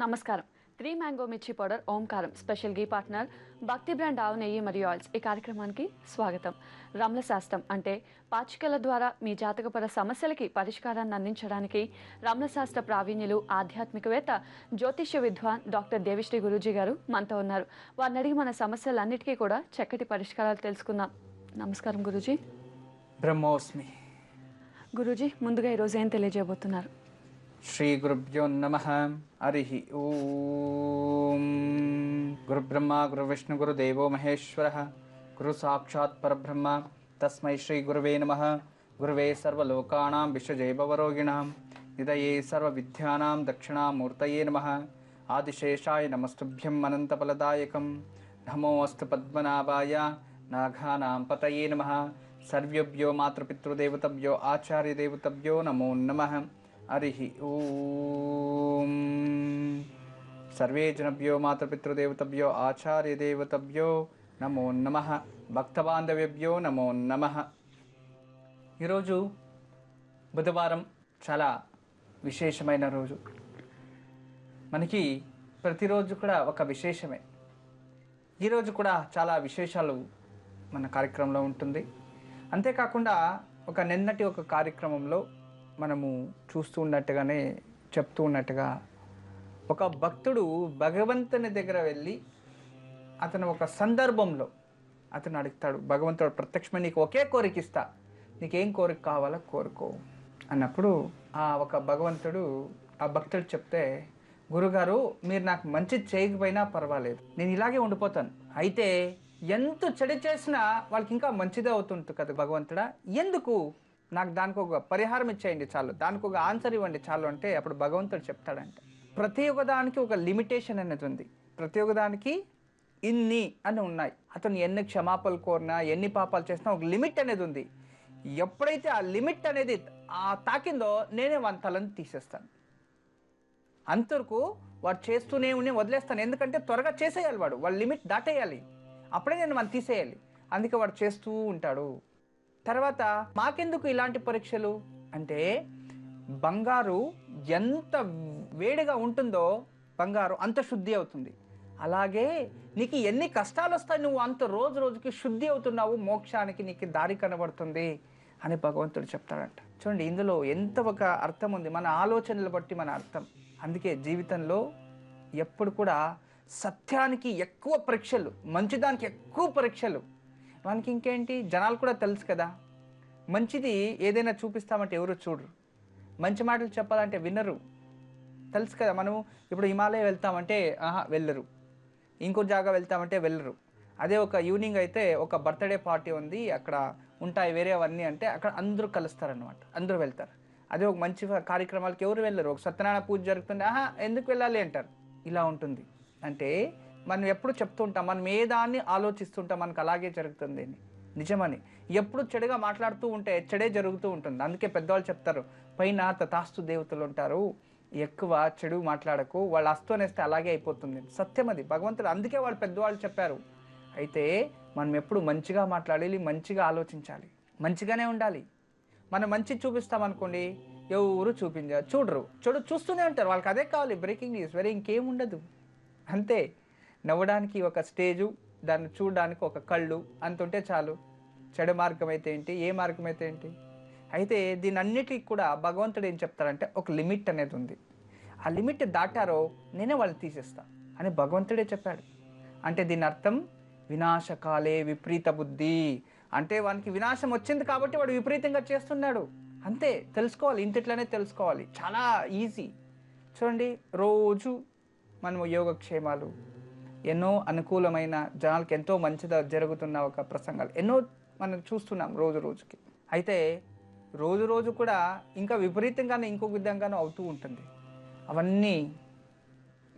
నమస్కారం. 3 మ్యాంగో మిర్చి పౌడర్ ఓంకారం స్పెషల్ గీ పార్ట్నర్ భక్తి బ్రాండ్ ఆవు నెయ్యి మరియు ఆయిల్స్ ఈ కార్యక్రమానికి స్వాగతం. రమల శాస్త్రం అంటే పాచికల ద్వారా మీ జాతకపర సమస్యలకి పరిష్కారాన్ని అందించడానికి రమల శాస్త్ర ప్రావీణ్యులు ఆధ్యాత్మికవేత్త జ్యోతిష్య విద్వాన్ డాక్టర్ దేవిశ్రీ గురూజీ గారు మనతో ఉన్నారు. వారిని అడిగి మన సమస్యలన్నిటికీ కూడా చక్కటి పరిష్కారాలు తెలుసుకుందాం. నమస్కారం గురూజీ. బ్రహ్మోస్మి. గురూజీ, ముందుగా ఈరోజు ఏం తెలియజేయబోతున్నారు? శ్రీ గురుభ్యో నమః. హరి ఓం. గురు బ్రహ్మ గురు విష్ణు గురు దేవో మహేశ్వర గురు సాక్షాత్ పరబ్రహ్మ తస్మై శ్రీ గురువే నమః. గురువే సర్వలోకానాం విశ్వజైభవరోగిణాం నిదయే సర్వ విద్యానాం దక్షిణామూర్తయే నమః. ఆదిశేషాయ నమస్తుభ్యం అనంతఫలదాయకం నమోऽस्तु పద్మనాభాయ నాఘానాం పతయే నమః. సర్వేభ్యో మాతృపితృదేవతభ్యో ఆచార్యదేవతభ్యో నమో నమః. హరి ఓం. సర్వే జనభ్యో మాతృపితృదేవతభ్యో ఆచార్యదేవతభ్యో నమో నమః. భక్తబాంధవ్యభ్యో నమో నమః. ఈరోజు బుధవారం, చాలా విశేషమైన రోజు. మనకి ప్రతిరోజు కూడా ఒక విశేషమే. ఈరోజు కూడా చాలా విశేషాలు మన కార్యక్రమంలో ఉంటుంది. అంతేకాకుండా నిన్నటి ఒక కార్యక్రమంలో మనము చూస్తూ ఉన్నట్టుగానే చెప్తూ ఉన్నట్టుగా ఒక భక్తుడు భగవంతుని దగ్గర వెళ్ళి అతను ఒక సందర్భంలో అతను అడుగుతాడు, భగవంతుడు ప్రత్యక్షమే నీకు ఒకే కోరిక ఇస్తా, నీకేం కోరిక కావాలో కోరుకో అన్నప్పుడు ఒక భగవంతుడు ఆ భక్తుడు చెప్తే, గురుగారు మీరు నాకు మంచి చేయకపోయినా పర్వాలేదు, నేను ఇలాగే ఉండిపోతాను, అయితే ఎంత చెడు చేసినా వాళ్ళకి ఇంకా మంచిదే అవుతుంటుంది కదా భగవంతుడా, ఎందుకు నాకు దానికి ఒక పరిహారం ఇచ్చేయండి చాలు, దానికి ఒక ఆన్సర్ ఇవ్వండి చాలు అంటే అప్పుడు భగవంతుడు చెప్తాడంటే, ప్రతి ఒక్కదానికి ఒక లిమిటేషన్ అనేది ఉంది, ప్రతి ఒక్కదానికి ఇన్ని అని ఉన్నాయి. అతను ఎన్ని క్షమాపణలు కోరినా ఎన్ని పాపాలు చేసినా ఒక లిమిట్ అనేది ఉంది. ఎప్పుడైతే ఆ లిమిట్ అనేది తాకిందో నేనే వాని తలని తీసేస్తాను, అంతవరకు వాడు చేస్తూనే ఉండి వదిలేస్తాను. ఎందుకంటే త్వరగా చేసేయాలి, వాడు లిమిట్ దాటేయాలి, అప్పుడే నేను వాడిని తీసేయాలి. అందుకే వాడు చేస్తూ ఉంటాడు. తర్వాత మాకెందుకు ఇలాంటి పరీక్షలు అంటే, బంగారు ఎంత వేడిగా ఉంటుందో బంగారు అంత శుద్ధి అవుతుంది. అలాగే నీకు ఎన్ని కష్టాలు వస్తాయి, నువ్వు అంత రోజు రోజుకి శుద్ధి అవుతున్నావు, మోక్షానికి నీకు దారి కనబడుతుంది అని భగవంతుడు చెప్తాడంట. చూడండి, ఇందులో ఎంత ఒక అర్థం ఉంది, మన ఆలోచనలు బట్టి మన అర్థం. అందుకే జీవితంలో ఎప్పుడు కూడా సత్యానికి ఎక్కువ పరీక్షలు, మంచిదానికి ఎక్కువ పరీక్షలు. మనకి ఇంకేంటి, జనాలు కూడా తెలుసు కదా, మంచిది ఏదైనా చూపిస్తామంటే ఎవరు చూడరు, మంచి మాటలు చెప్పాలంటే వినరు, తెలుసు కదా. మనం ఇప్పుడు హిమాలయ వెళ్తామంటే వెళ్ళరు, ఇంకో జాగా వెళ్తామంటే వెళ్ళరు. అదే ఒక ఈవినింగ్ అయితే ఒక బర్త్డే పార్టీ ఉంది, అక్కడ ఉంటాయి వేరేవన్నీ అంటే అక్కడ అందరూ కలుస్తారనమాట, అందరూ వెళ్తారు. అదే ఒక మంచి కార్యక్రమాలకి ఎవరు వెళ్ళరు, ఒక సత్యనారాయణ పూజ జరుగుతుంది, ఎందుకు వెళ్ళాలి అంటారు. ఇలా ఉంటుంది. అంటే మనం ఎప్పుడు చెప్తుంటాం, మనం ఏ దాన్ని ఆలోచిస్తుంటాం మనకు అలాగే జరుగుతుంది అని, నిజమని. ఎప్పుడు చెడుగా మాట్లాడుతూ ఉంటే చెడే జరుగుతూ ఉంటుంది. అందుకే పెద్దవాళ్ళు చెప్తారు, పైన తథాస్తు దేవతలు ఉంటారు, ఎక్కువ చెడు మాట్లాడకు, వాళ్ళు అస్తోనేస్తే అలాగే అయిపోతుంది. సత్యం అది, భగవంతుడు అందుకే వాళ్ళు పెద్దవాళ్ళు చెప్పారు. అయితే మనం ఎప్పుడు మంచిగా మాట్లాడాలి, మంచిగా ఆలోచించాలి, మంచిగానే ఉండాలి. మనం మంచి చూపిస్తామనుకోండి, ఎవరు చూడరు, చెడు చూస్తూనే ఉంటారు, వాళ్ళకి అదే కావాలి, బ్రేకింగ్ న్యూస్, వేరే ఇంకేం ఉండదు. అంతే, నవ్వడానికి ఒక స్టేజు, దాన్ని చూడడానికి ఒక కళ్ళు అంతుంటే చాలు. చెడు మార్గం అయితే ఏంటి, ఏ మార్గం అయితే ఏంటి. అయితే దీని అన్నిటికీ కూడా భగవంతుడు ఏం చెప్తారంటే ఒక లిమిట్ అనేది ఉంది, ఆ లిమిట్ దాటారో నేనే వాళ్ళని తీసేస్తా అని భగవంతుడే చెప్పాడు. అంటే దీని అర్థం వినాశకాలే విపరీత బుద్ధి, అంటే వానికి వినాశం వచ్చింది కాబట్టి వాడు విపరీతంగా చేస్తున్నాడు. అంతే, తెలుసుకోవాలి, ఇంటిట్లోనే తెలుసుకోవాలి, చాలా ఈజీ. చూడండి, రోజు మనము యోగక్షేమాలు, ఎన్నో అనుకూలమైన జనాలకి ఎంతో మంచిగా జరుగుతున్న ఒక ప్రసంగాలు ఎన్నో మనం చూస్తున్నాం రోజు రోజుకి. అయితే రోజు రోజు కూడా ఇంకా విపరీతంగానే ఇంకొక విధంగానూ అవుతూ ఉంటుంది. అవన్నీ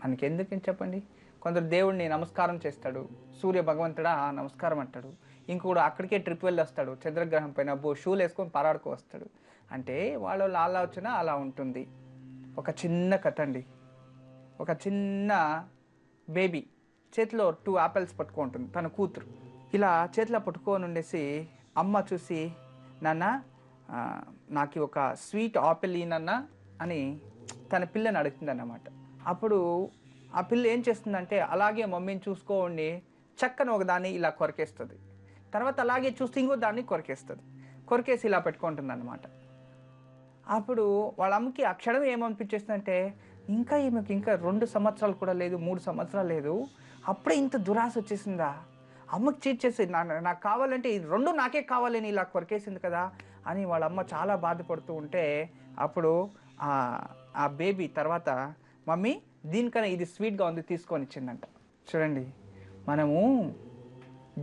మనకి ఎందుకని చెప్పండి. కొందరు దేవుడిని నమస్కారం చేస్తాడు, సూర్య భగవంతుడా నమస్కారం అంటాడు, ఇంకొకడు అక్కడికే ట్రిప్ వెళ్ళి వస్తాడు, చంద్రగ్రహం పైన షూలు వేసుకొని పరాడుకో వస్తాడు. అంటే వాళ్ళ ఆలోచన అలా ఉంటుంది. ఒక చిన్న కథ అండి. ఒక చిన్న బేబీ చేతిలో 2 యాపిల్స్ పట్టుకుంటుంది, తన కూతురు ఇలా చేతిలో పట్టుకొని ఉండేసి, అమ్మ చూసి, నాన్న నాకు ఒక స్వీట్ ఆపిల్ ఈనన్నా అని తన పిల్లని అడుగుతుంది అన్నమాట. అప్పుడు ఆ పిల్ల ఏం చేస్తుందంటే అలాగే మమ్మీని చూసుకోండి చక్కని ఒకదాన్ని ఇలా కొరికేస్తుంది. తర్వాత అలాగే చూస్తే ఇంకో దాన్ని కొరికేస్తుంది. కొరికేసి ఇలా పెట్టుకుంటుంది అనమాట. అప్పుడు వాళ్ళ అమ్మకి ఆ క్షణం ఏమనిపించేస్తుందంటే ఇంకా ఈమెకి ఇంకా 2 సంవత్సరాలు కూడా లేదు, 3 సంవత్సరాలు లేదు, అప్పుడే ఇంత దురాశ వచ్చేసిందా, అమ్మకి చీట్ చేసి నాకు కావాలంటే ఈ 2 నాకే కావాలని ఇలా కొరికేసింది కదా అని వాళ్ళ అమ్మ చాలా బాధపడుతూ ఉంటే అప్పుడు ఆ బేబీ తర్వాత మమ్మీ దీనికన్నా ఇది స్వీట్గా ఉంది తీసుకొని ఇచ్చిందంట. చూడండి, మనము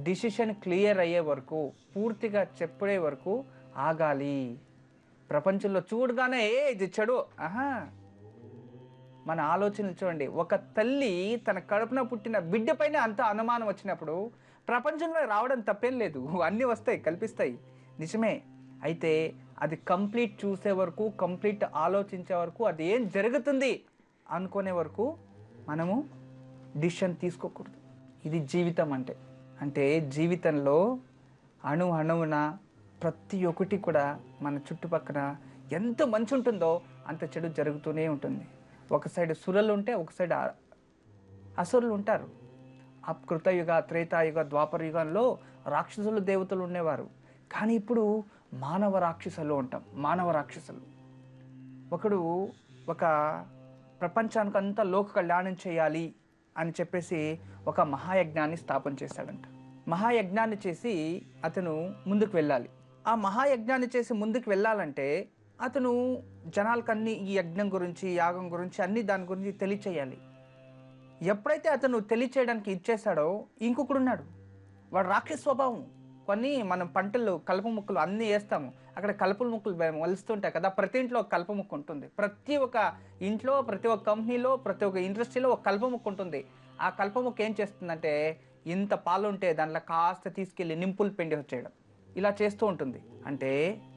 డిసిషన్ క్లియర్ అయ్యే వరకు, పూర్తిగా చెప్పే వరకు ఆగాలి. ప్రపంచంలో చూడగానే ఇది చెడు, మన ఆలోచనలు చూడండి. ఒక తల్లి తన కడుపున పుట్టిన బిడ్డ పైన అంత అనుమానం వచ్చినప్పుడు ప్రపంచంలో రావడం తప్పేం లేదు, అన్నీ వస్తాయి, కల్పిస్తాయి, నిజమే. అయితే అది కంప్లీట్ చూసే వరకు, కంప్లీట్ ఆలోచించే వరకు, అది ఏం జరుగుతుంది అనుకునే వరకు మనము డిసిషన్ తీసుకోకూడదు. ఇది జీవితం అంటే జీవితంలో అణువున ప్రతి ఒక్కటి కూడా మన చుట్టుపక్కల ఎంత మంచి ఉంటుందో అంత చెడు జరుగుతూనే ఉంటుంది. ఒక సైడ్ సురలు ఉంటే ఒక సైడ్ అసురులు ఉంటారు. కృతయుగ, త్రేతాయుగ, ద్వాపర యుగంలో రాక్షసులు దేవతలు ఉండేవారు. కానీ ఇప్పుడు మానవ రాక్షసులు ఉంటాం. మానవ రాక్షసులు ఒకడు ఒక ప్రపంచానికి అంతా లోక కళ్యాణం చేయాలి అని చెప్పేసి ఒక మహాయజ్ఞాన్ని స్థాపన చేశాడంట. మహాయజ్ఞాన్ని చేసి అతను ముందుకు వెళ్ళాలి. ఆ మహాయజ్ఞాన్ని చేసి ముందుకు వెళ్ళాలంటే అతను జనాలకన్నీ ఈ యజ్ఞం గురించి, యాగం గురించి, అన్ని దాని గురించి తెలియచేయాలి. ఎప్పుడైతే అతను తెలియచేయడానికి ఇచ్చేశాడో ఇంకొకడు ఉన్నాడు, వాడు రాక్షస స్వభావం. కొన్ని మనం పంటలు కలుపు ముక్కలు అన్నీ వేస్తాము, అక్కడ కలుపుల ముక్కలు వలుస్తుంటాయి కదా, ప్రతి ఇంట్లో ఒక కలుపు ముక్క ఉంటుంది. ప్రతి ఒక్క ఇంట్లో, ప్రతి ఒక్క కంపెనీలో, ప్రతి ఒక్క ఇండస్ట్రీలో ఒక కలుపు ముక్క ఉంటుంది. ఆ కలుపు ముక్క ఏం చేస్తుందంటే ఇంత పాలు ఉంటే దాంట్లో కాస్త తీసుకెళ్ళి నింపులు పిండి వచ్చేయడం, ఇలా చేస్తూ ఉంటుంది. అంటే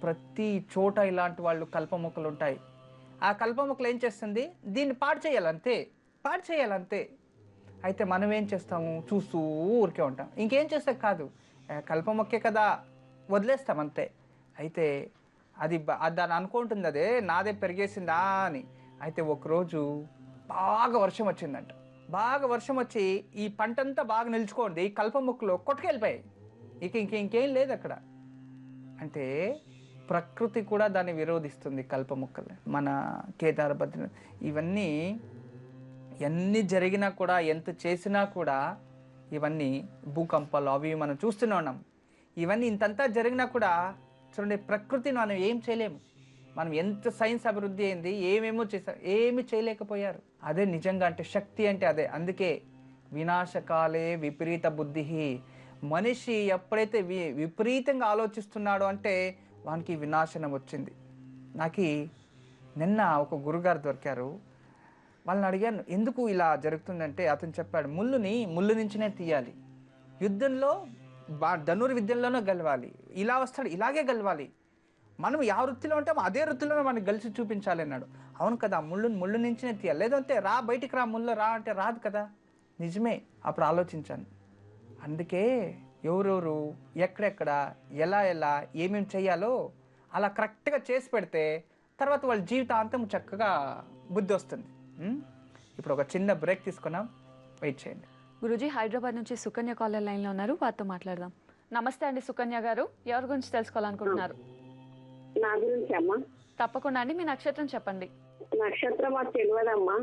ప్రతి చోట ఇలాంటి వాళ్ళు కల్ప మొక్కలు ఉంటాయి. ఆ కల్ప మొక్కలు ఏం చేస్తుంది, దీన్ని పాడు చేయాలంతే. అయితే మనం ఏం చేస్తాము, చూస్తూ ఊరికే ఉంటాం, ఇంకేం చేస్తే కాదు, కల్ప మొక్కే కదా వదిలేస్తాం అంతే. అయితే అది దాన్ని అనుకుంటుంది అదే నాదే పెరిగేసిందా అని. అయితే ఒకరోజు బాగా వర్షం వచ్చిందంట. బాగా వర్షం వచ్చి ఈ పంటంతా బాగా నిల్చుకోండి, ఈ కల్ప మొక్కలు కొట్టుకెళ్ళిపోయాయి. ఇంకేం లేదు అక్కడ. అంటే ప్రకృతి కూడా దాన్ని విరోధిస్తుంది, కల్ప మొక్కలు. మన కేదార బద్రి ఇవన్నీ జరిగినా కూడా, ఎంత చేసినా కూడా, ఇవన్నీ భూకంపాలు అవి మనం చూస్తూనే ఉన్నాం. ఇవన్నీ ఇంతంతా జరిగినా కూడా చూడండి, ప్రకృతిని మనం ఏం చేయలేము. మనం ఎంత సైన్స్ అభివృద్ధి అయింది, ఏమేమో చేశారు, ఏమి చేయలేకపోయారు. అదే నిజంగా అంటే శక్తి అంటే అదే. అందుకే వినాశకాలే విపరీత బుద్ధి. మనిషి ఎప్పుడైతే విపరీతంగా ఆలోచిస్తున్నాడో అంటే వానికి వినాశనం వచ్చింది. నాకు నిన్న ఒక గురుగారు దొరికారు. వాళ్ళని అడిగాను ఎందుకు ఇలా జరుగుతుందంటే అతను చెప్పాడు, ముళ్ళు నుంచినే తీయాలి, యుద్ధంలో ధనుర్విద్యలోనూ గెలవాలి, ఇలా వస్తాడు ఇలాగే గెలవాలి, మనం ಯಾವ వృత్తిలో ఉంటామో అదే వృత్తిలో మనకి గెలిచి చూపించాలి అన్నాడు. అవును కదా, ముళ్ళు నుంచినే తీయాలి, లేదంటే బయటికి రా, ముళ్ళు రా అంటే రాదు కదా. నిజమే. అప్పుడు ఆలోచించాను. అందుకే ఎవరెవరు ఎక్కడెక్కడ ఎలా ఏమేమి చేయాలో అలా కరెక్ట్గా చేసి పెడితే తర్వాత వాళ్ళ జీవితాంతం చక్కగా బుద్ధి వస్తుంది. ఇప్పుడు ఒక చిన్న బ్రేక్ తీసుకున్నాం, వెయిట్ చేయండి. గురూజీ, హైదరాబాద్ నుంచి సుకన్య కాలర్ లైన్లో ఉన్నారు, వారితో మాట్లాడదాం. నమస్తే అండి సుకన్య గారు, ఎవరి గురించి తెలుసుకోవాలనుకుంటున్నారు? నా గురించి అమ్మా. తప్పకుండా అండి, మీ నక్షత్రం చెప్పండి. నక్షత్రం మాకు తెలియదమ్మా.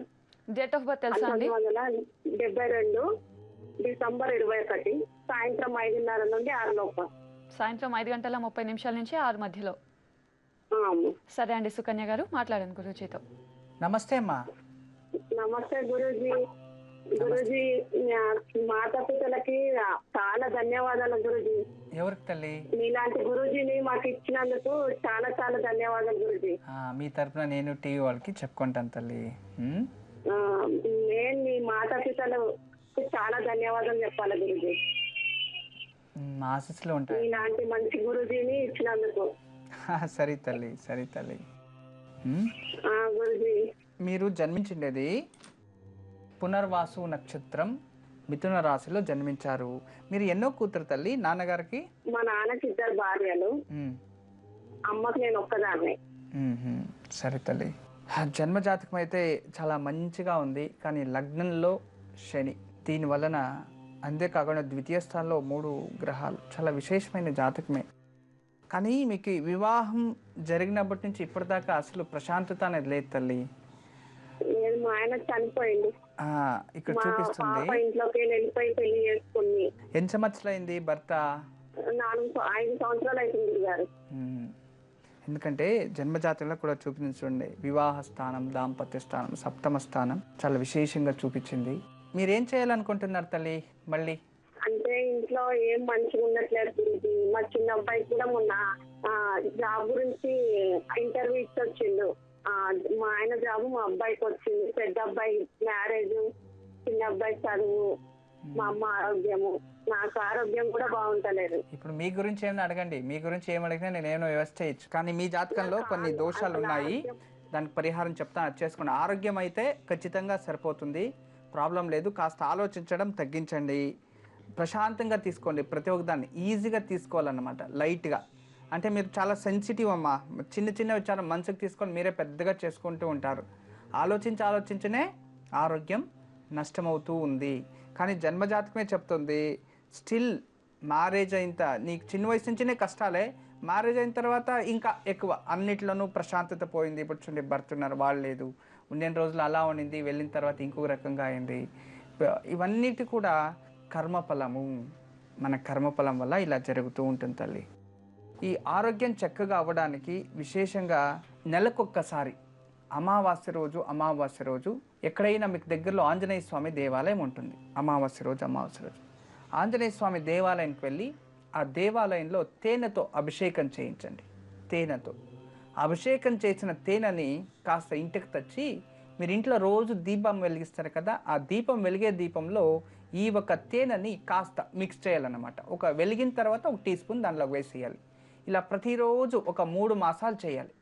డేట్ ఆఫ్ బర్త్ తెలుసా అండి? 1972 డిసెంబర్ 21 సాయంత్రం 5:30 నుండి 6 లోపు. సాయంత్రం 5:30 నుంచి 6 మధ్యలో. సరే అండి సుకన్య గారు, మాట్లాడండి గురూజీతో. నమస్తే అమ్మా. నమస్తే గురూజీ. గురూజీ, మాతాపితలకి చాలా ధన్యవాదాలు గురూజీ. ఎవరికి తల్లి? మీలాంటి గురూజీని మాకు ఇచ్చినందుకు చాలా చాలా ధన్యవాదాలు గురూజీ. మీ తరపున నేను టీవీ వాళ్ళకి చెప్పుకుంటాను తల్లి. నేను మీ మాతాపితలు చాలా ధన్యవాదాలు చెప్పాలి గురూజీ. ఆశీస్సులు ఉంటాయి ఇలాంటి మంచి గురూజీని ఇచ్చినందుకు. సరే తల్లి. గురూజీ, మీరు జన్మించిండేది పునర్వాసు నక్షత్రం మిథున రాశిలో జన్మించారు. మీరు ఎన్నో కూతురు తల్లి? నాన్నగారికి? మా నాన్నకి 2 భార్యలు, అమ్మకి నేను ఒక్కదాన్ని. సరే తల్లి. జన్మ జాతకం అయితే చాలా మంచిగా ఉంది, కానీ లగ్నంలో శని, దీని వలన అంతేకాకుండా ద్వితీయ స్థానంలో 3 గ్రహాలు, చాలా విశేషమైన జాతకమే. కానీ మీకు ఈ వివాహం జరిగినప్పటి నుంచి ఇప్పటిదాకా అసలు ప్రశాంతత అనేది లేదు తల్లి. నేను మా ఆయన చనిపోయింది. ఆ, ఇక్కడ మా చూపిస్తుంది. పాప ఇంట్లోకి వెళ్ళిపోయి పెళ్లి చేసుకుంది. ఎన్ని సంవత్సరాలు అయింది భర్త? 5 సంవత్సరాలు అవుతుంది గురుగారు. మ్మ్. ఎందుకంటే జన్మజాతకంలో కూడా చూపించండి, వివాహ స్థానం, దాంపత్య స్థానం, సప్తమ స్థానం చాలా విశేషంగా చూపించింది. మీరేం చేయాలనుకుంటున్నారు తల్లి మళ్ళీ? అంటే ఇంట్లో ఏం మంచిగా ఉండట్లేదు గురించి. మా చిన్న అబ్బాయి కూడా మొన్న జాబ్ గురించి ఇంటర్వ్యూ ఇచ్చి వచ్చిండు. మా ఆయన జాబ్ మా అబ్బాయికి వచ్చింది. పెద్ద అబ్బాయి మ్యారేజ్, చిన్న అబ్బాయి చదువు, మా అమ్మ ఆరోగ్యము, నాకు ఆరోగ్యం కూడా బాగుంటలేదు. ఇప్పుడు మీ గురించి ఏమైనా అడగండి, మీ గురించి ఏం అడిగినా నేను ఏమైనా వ్యవస్థ చేయొచ్చు. కానీ మీ జాతకంలో కొన్ని దోషాలు ఉన్నాయి, దానికి పరిహారం చెప్తాను, అది చేసుకోండి. ఆరోగ్యం అయితే ఖచ్చితంగా సరిపోతుంది, ప్రాబ్లం లేదు. కాస్త ఆలోచించడం తగ్గించండి, ప్రశాంతంగా తీసుకోండి. ప్రతి ఒక్క దాన్ని ఈజీగా తీసుకోవాలన్నమాట, లైట్గా. అంటే మీరు చాలా సెన్సిటివ్ అమ్మా, చిన్న చిన్న విచారం మనసుకు తీసుకొని మీరే పెద్దగా చేసుకుంటూ ఉంటారు. ఆలోచించనే ఆరోగ్యం నష్టమవుతూ ఉంది. కానీ జన్మజాతకమే చెప్తుంది, స్టిల్ మ్యారేజ్ అయిన నీకు చిన్న వయసు నుంచినే కష్టాలే, మ్యారేజ్ అయిన తర్వాత ఇంకా ఎక్కువ, అన్నిట్లోనూ ప్రశాంతత పోయింది. ఇప్పుడు చూడండి, భర్త ఉన్నారు, వాళ్ళు లేదు, ఉండిన రోజులు అలా ఉండింది, వెళ్ళిన తర్వాత ఇంకొక రకంగా అయింది. ఇవన్నిటి కూడా కర్మఫలము, మన కర్మఫలం వల్ల ఇలా జరుగుతూ ఉంటుంది తల్లి. ఈ ఆరోగ్యం చక్కగా అవ్వడానికి విశేషంగా నెలకొక్కసారి అమావాస్య రోజు ఎక్కడైనా మీకు దగ్గరలో ఆంజనేయ స్వామి దేవాలయం ఉంటుంది. అమావాస్య రోజు ఆంజనేయ స్వామి దేవాలయానికి వెళ్ళి ఆ దేవాలయంలో తేనెతో అభిషేకం చేయించండి. తేనెతో అభిషేకం చేసిన తేనెని కాస్త ఇంటికి తెచ్చి మీరు ఇంట్లో రోజు దీపం వెలిగిస్తారు కదా, ఆ దీపం వెలిగే దీపంలో ఈ ఒక తేనెని కాస్త మిక్స్ చేయాలన్నమాట. ఒక వెలిగిన తర్వాత 1 టీ స్పూన్ దానిలో వేసేయాలి. ఇలా ప్రతిరోజు ఒక 3 మాసాలు చేయాలి.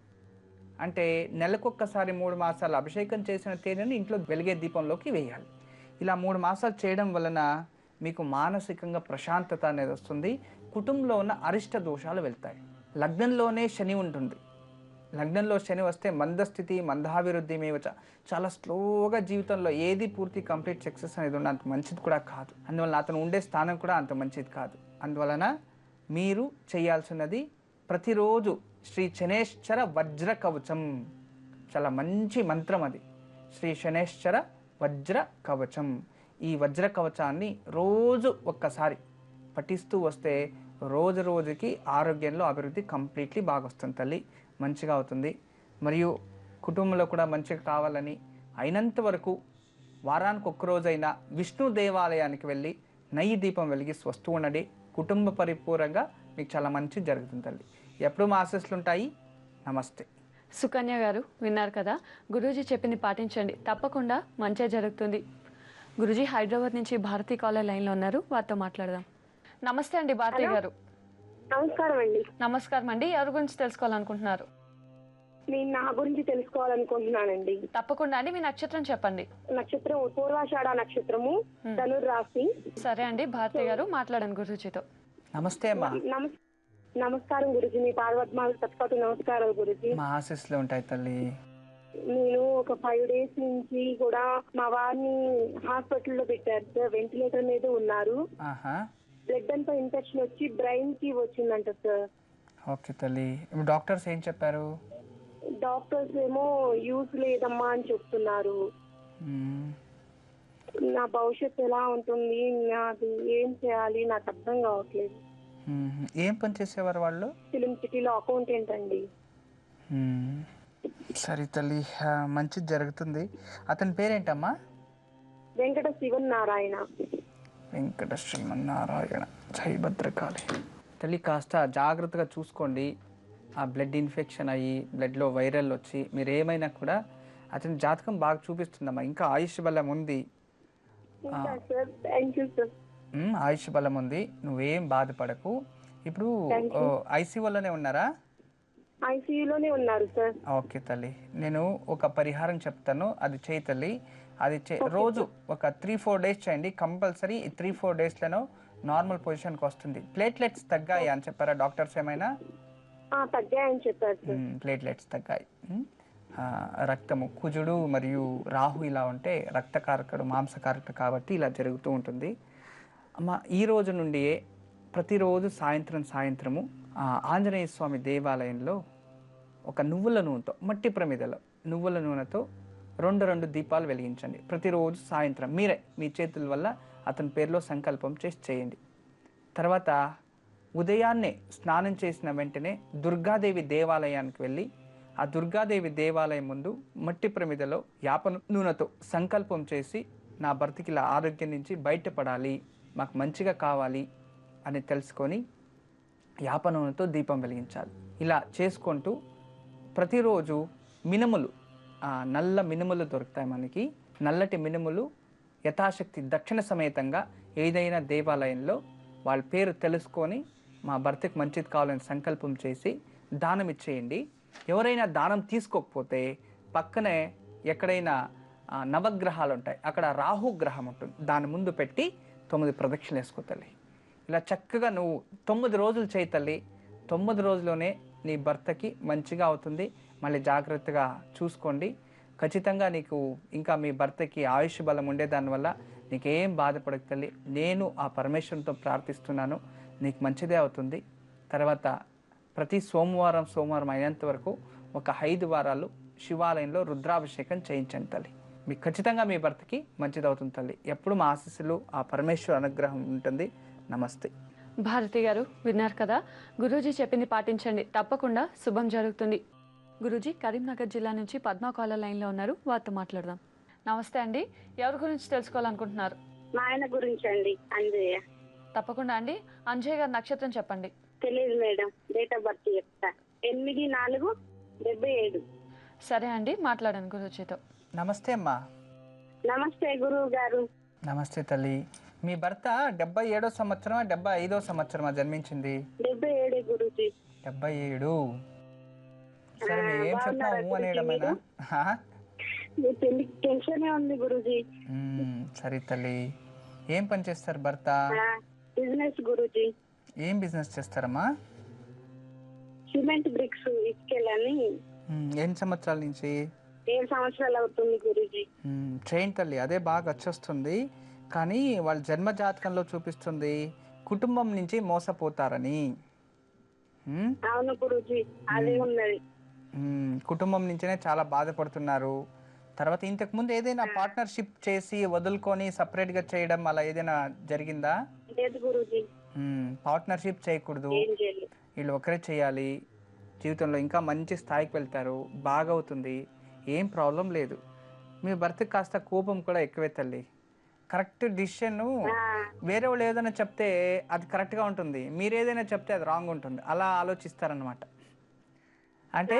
అంటే నెలకొక్కసారి 3 మాసాలు అభిషేకం చేసిన తేనెని ఇంట్లో వెలిగే దీపంలోకి వేయాలి. ఇలా 3 మాసాలు చేయడం వలన మీకు మానసికంగా ప్రశాంతత అనేది వస్తుంది. కుటుంబంలో ఉన్న అరిష్ట దోషాలు వెళ్తాయి. లగ్నంలోనే శని ఉంటుంది. లగ్నంలో శని వస్తే మందస్థితి, మందాభివృద్ధి మేవచ, చాలా స్లోగా జీవితంలో ఏది పూర్తి కంప్లీట్ సక్సెస్ అనేది అంత మంచిది కూడా కాదు. అందువలన అతను ఉండే స్థానం కూడా అంత మంచిది కాదు. అందువలన మీరు చేయాల్సినది ప్రతిరోజు శ్రీ శనేశ్వర వజ్ర కవచం, చాలా మంచి మంత్రం అది, శ్రీ శనేశ్వర వజ్ర కవచం. ఈ వజ్ర కవచాన్ని రోజు ఒక్కసారి పఠిస్తూ వస్తే రోజు రోజుకి ఆరోగ్యంలో అభివృద్ధి కంప్లీట్లీ బాగా వస్తుంది తల్లి, మంచిగా అవుతుంది. మరియు కుటుంబంలో కూడా మంచిగా కావాలని అయినంత వరకు వారానికి ఒక్కరోజైనా విష్ణు దేవాలయానికి వెళ్ళి నెయ్యి దీపం వెలిగిస్తూ వస్తూ ఉండండి. కుటుంబ పరిపూర్ణంగా మీకు చాలా మంచి జరుగుతుంది తల్లి. ఎప్పుడు మా ఆశీస్సులు ఉంటాయి. నమస్తే. సుకన్య గారు విన్నారు కదా, గురూజీ చెప్పింది పాటించండి, తప్పకుండా మంచి జరుగుతుంది. గురూజీ హైదరాబాద్ నుంచి భారతీ కాలర్ లైన్లో ఉన్నారు, వారితో మాట్లాడదాం. నమస్తే అండి భారతీ గారు. నమస్కారం అండి. నమస్కారం అండి, ఎవరి గురించి తెలుసుకోవాలనుకుంటున్నారు? నేను నా గురించి తెలుసుకోవాలనుకుంటున్నానండి. తప్పకుండా అండి, మీ నక్షత్రం చెప్పండి. నక్షత్రం పూర్వాషాఢ నక్షత్రము, ధనుర్రాశి. సరే అండి భారతీ గారు, మాట్లాడండి గురూజీతో. నమస్తే అమ్మా. నమస్కారం గురుజీ, మీ పార్వత్మాలు తప్పటి నమస్కారాలు గురుజీ. మా ఆశీస్సులు ఉంటాయి తల్లి. నేను ఒక 5 డేస్ నుంచి కూడా మా వారిని హాస్పిటల్లో పెట్టారు సార్, వెంటిలేటర్ మీద ఉన్నారు. బ్లడ్ అంతా ఇన్ఫెక్షన్ వచ్చి బ్రెయిన్ కి వచ్చిందంట సార్. ఓకే తల్లి, డాక్టర్స్ ఏం చెప్పారు? డాక్టర్స్ ఏమో యూస్ లేదమ్మా అని చెప్తున్నారు. నా భవిష్యత్తు ఎలా ఉంటుంది, నాది ఏం చేయాలి నాకు అర్థం కావట్లేదు. ఏం పని చేసేవారు వాళ్ళు? ఫిలిం సిటీలో అకౌంటెంట్ అండి. సరే తల్లి, మంచిది జరుగుతుంది. అతని పేరేంటమ్మా? వెంకట శివనారాయణ. వెంకట శ్రీమన్నారాయణ, జై భద్రకాళి. తల్లి కాస్త జాగ్రత్తగా చూసుకోండి. ఆ బ్లడ్ ఇన్ఫెక్షన్ అయ్యి బ్లడ్లో వైరల్ వచ్చి మీరు ఏమైనా కూడా, అతని జాతకం బాగా చూపిస్తుందమ్మా. ఇంకా ఆయుష్ బలం ఉంది, ఆయుష్ బలం ఉంది, నువ్వేం బాధపడకు. ఇప్పుడు ఐసీయూలోనే ఉన్నారా? ఐసీయూలోనే ఉన్నారు సార్. ఓకే తల్లి, నేను ఒక పరిహారం చెప్తాను, అది చేయి తల్లి. అది రోజు ఒక 3-4 డేస్ చేయండి కంపల్సరీ. 3-4 డేస్లలో నార్మల్ పొజిషన్కి వస్తుంది. ప్లేట్లెట్స్ తగ్గాయి అని చెప్పారా డాక్టర్స్ ఏమైనా? తగ్గాయని చెప్పారు. ప్లేట్లెట్స్ తగ్గాయి. రక్తము కుజుడు మరియు రాహు ఇలా ఉంటే రక్తకారకుడు మాంసకారకుడు కాబట్టి ఇలా జరుగుతూ ఉంటుంది. అమ్మ ఈ రోజు నుండియే ప్రతిరోజు సాయంత్రము ఆంజనేయ స్వామి దేవాలయంలో ఒక నువ్వుల నూనెతో మట్టి ప్రమిదలో నువ్వుల నూనెతో రెండు దీపాలు వెలిగించండి. ప్రతిరోజు సాయంత్రం మీరే మీ చేతుల వల్ల అతని పేరులో సంకల్పం చేసి చేయండి. తర్వాత ఉదయాన్నే స్నానం చేసిన వెంటనే దుర్గాదేవి దేవాలయానికి వెళ్ళి ఆ దుర్గాదేవి దేవాలయం ముందు మట్టి ప్రమిదలో యాప నూనెతో సంకల్పం చేసి నా భర్తకి ఇలా ఆరోగ్యం నుంచి బయటపడాలి, మాకు మంచిగా కావాలి అని తెలుసుకొని యాప నూనెతో దీపం వెలిగించాలి. ఇలా చేసుకుంటూ ప్రతిరోజు మినుములు నల్ల మినుములు దొరుకుతాయి మనకి. నల్లటి మినుములు యథాశక్తి దక్షిణ సమేతంగా ఏదైనా దేవాలయంలో వాళ్ళ పేరు తెలుసుకొని మా భర్తకు మంచిది కావాలని సంకల్పం చేసి దానం ఇచ్చేయండి. ఎవరైనా దానం తీసుకోకపోతే పక్కనే ఎక్కడైనా నవగ్రహాలు ఉంటాయి, అక్కడ రాహు గ్రహం ఉంటుంది, దాని ముందు పెట్టి 9 ప్రదక్షిణలు వేసుకో తల్లి. ఇలా చక్కగా నువ్వు 9 రోజులు చేయి తల్లి. 9 రోజుల్లోనే నీ భర్తకి మంచిగా అవుతుంది. మళ్ళీ జాగ్రత్తగా చూసుకోండి. ఖచ్చితంగా నీకు ఇంకా మీ భర్తకి ఆయుష్ బలం ఉండే దానివల్ల నీకేం బాధపడక తల్లి. నేను ఆ పరమేశ్వరునితో ప్రార్థిస్తున్నాను, నీకు మంచిదే అవుతుంది. తర్వాత ప్రతి సోమవారం అయినంత వరకు ఒక 5 వారాలు శివాలయంలో రుద్రాభిషేకం చేయించండి తల్లి. మీకు ఖచ్చితంగా మీ భర్తకి మంచిది అవుతుంది తల్లి. ఎప్పుడు మా ఆశీస్సులు ఆ పరమేశ్వర అనుగ్రహం ఉంటుంది. నమస్తే. భారతి గారు విన్నారు కదా, గురూజీ చెప్పింది పాటించండి, తప్పకుండా శుభం జరుగుతుంది. గురూజీ కరీంనగర్ జిల్లా నుంచి పద్మా కాలర్ లైన్లో ఉన్నారు, వారితో మాట్లాడదాం. నమస్తే అండి, ఎవరి గురించి తెలుసుకోవాలనుకుంటున్నారు? మా ఆయన గురించి అండి, అంజయ్య. తప్పకుండా అండి. అంజయ్ గారి నక్షత్రం చెప్పండి. తెలియదు మేడం, డేట్ ఆఫ్ బర్త్ చెప్తా. 8/4/77. సరే అండి, మాట్లాడండి గురూజీతో. నమస్తే అమ్మా. నమస్తే గురువు గారు. నమస్తే తల్లి. మీ భర్త 77వ సంవత్సరమా 75వ సంవత్సరమా జన్మించింది? 77 గురూజీ. 77. సరే మీరు ఏం చెప్తున్నావు అనేయడమేనా? టెన్షన్ ఉంది గురూజీ. సరే తల్లి, ఏం పని చేస్తారు భర్త? బిజినెస్ గురూజీ. ఏం బిజినెస్ చేస్తారమ్మా? సిమెంట్ బ్రిక్స్ ఇసుకెళ్ళని. ఎన్ని సంవత్సరాల నుంచి? 7 సంవత్సరాలు అవుతుంది గురూజీ. చేయండి తల్లి, అదే బాగా వచ్చేస్తుంది. కానీ వాళ్ళ జన్మ జాతకంలో చూపిస్తుంది కుటుంబం నుంచి మోసపోతారని. అవును గురూజీ, అదే ఉన్నది. కుటుంబం నుంచినే చాలా బాధపడుతున్నారు. తర్వాత ఇంతకుముందు ఏదైనా పార్ట్నర్షిప్ చేసి వదులుకొని సపరేట్గా చేయడం అలా ఏదైనా జరిగిందా? లేదు గురూజీ. పార్ట్నర్షిప్ చేయకూడదు, వీళ్ళు ఒకరే చేయాలి. జీవితంలో ఇంకా మంచి స్థాయికి వెళ్తారు, బాగా అవుతుంది, ఏం ప్రాబ్లం లేదు. మీ భర్తకి కాస్త కోపం కూడా ఎక్కువే తల్లి. కరెక్ట్ డిసిషన్ వేరే వాళ్ళు ఏదైనా చెప్తే అది కరెక్ట్గా ఉంటుంది, మీరు ఏదైనా చెప్తే అది రాంగ్ ఉంటుంది, అలా ఆలోచిస్తారనమాట. అంటే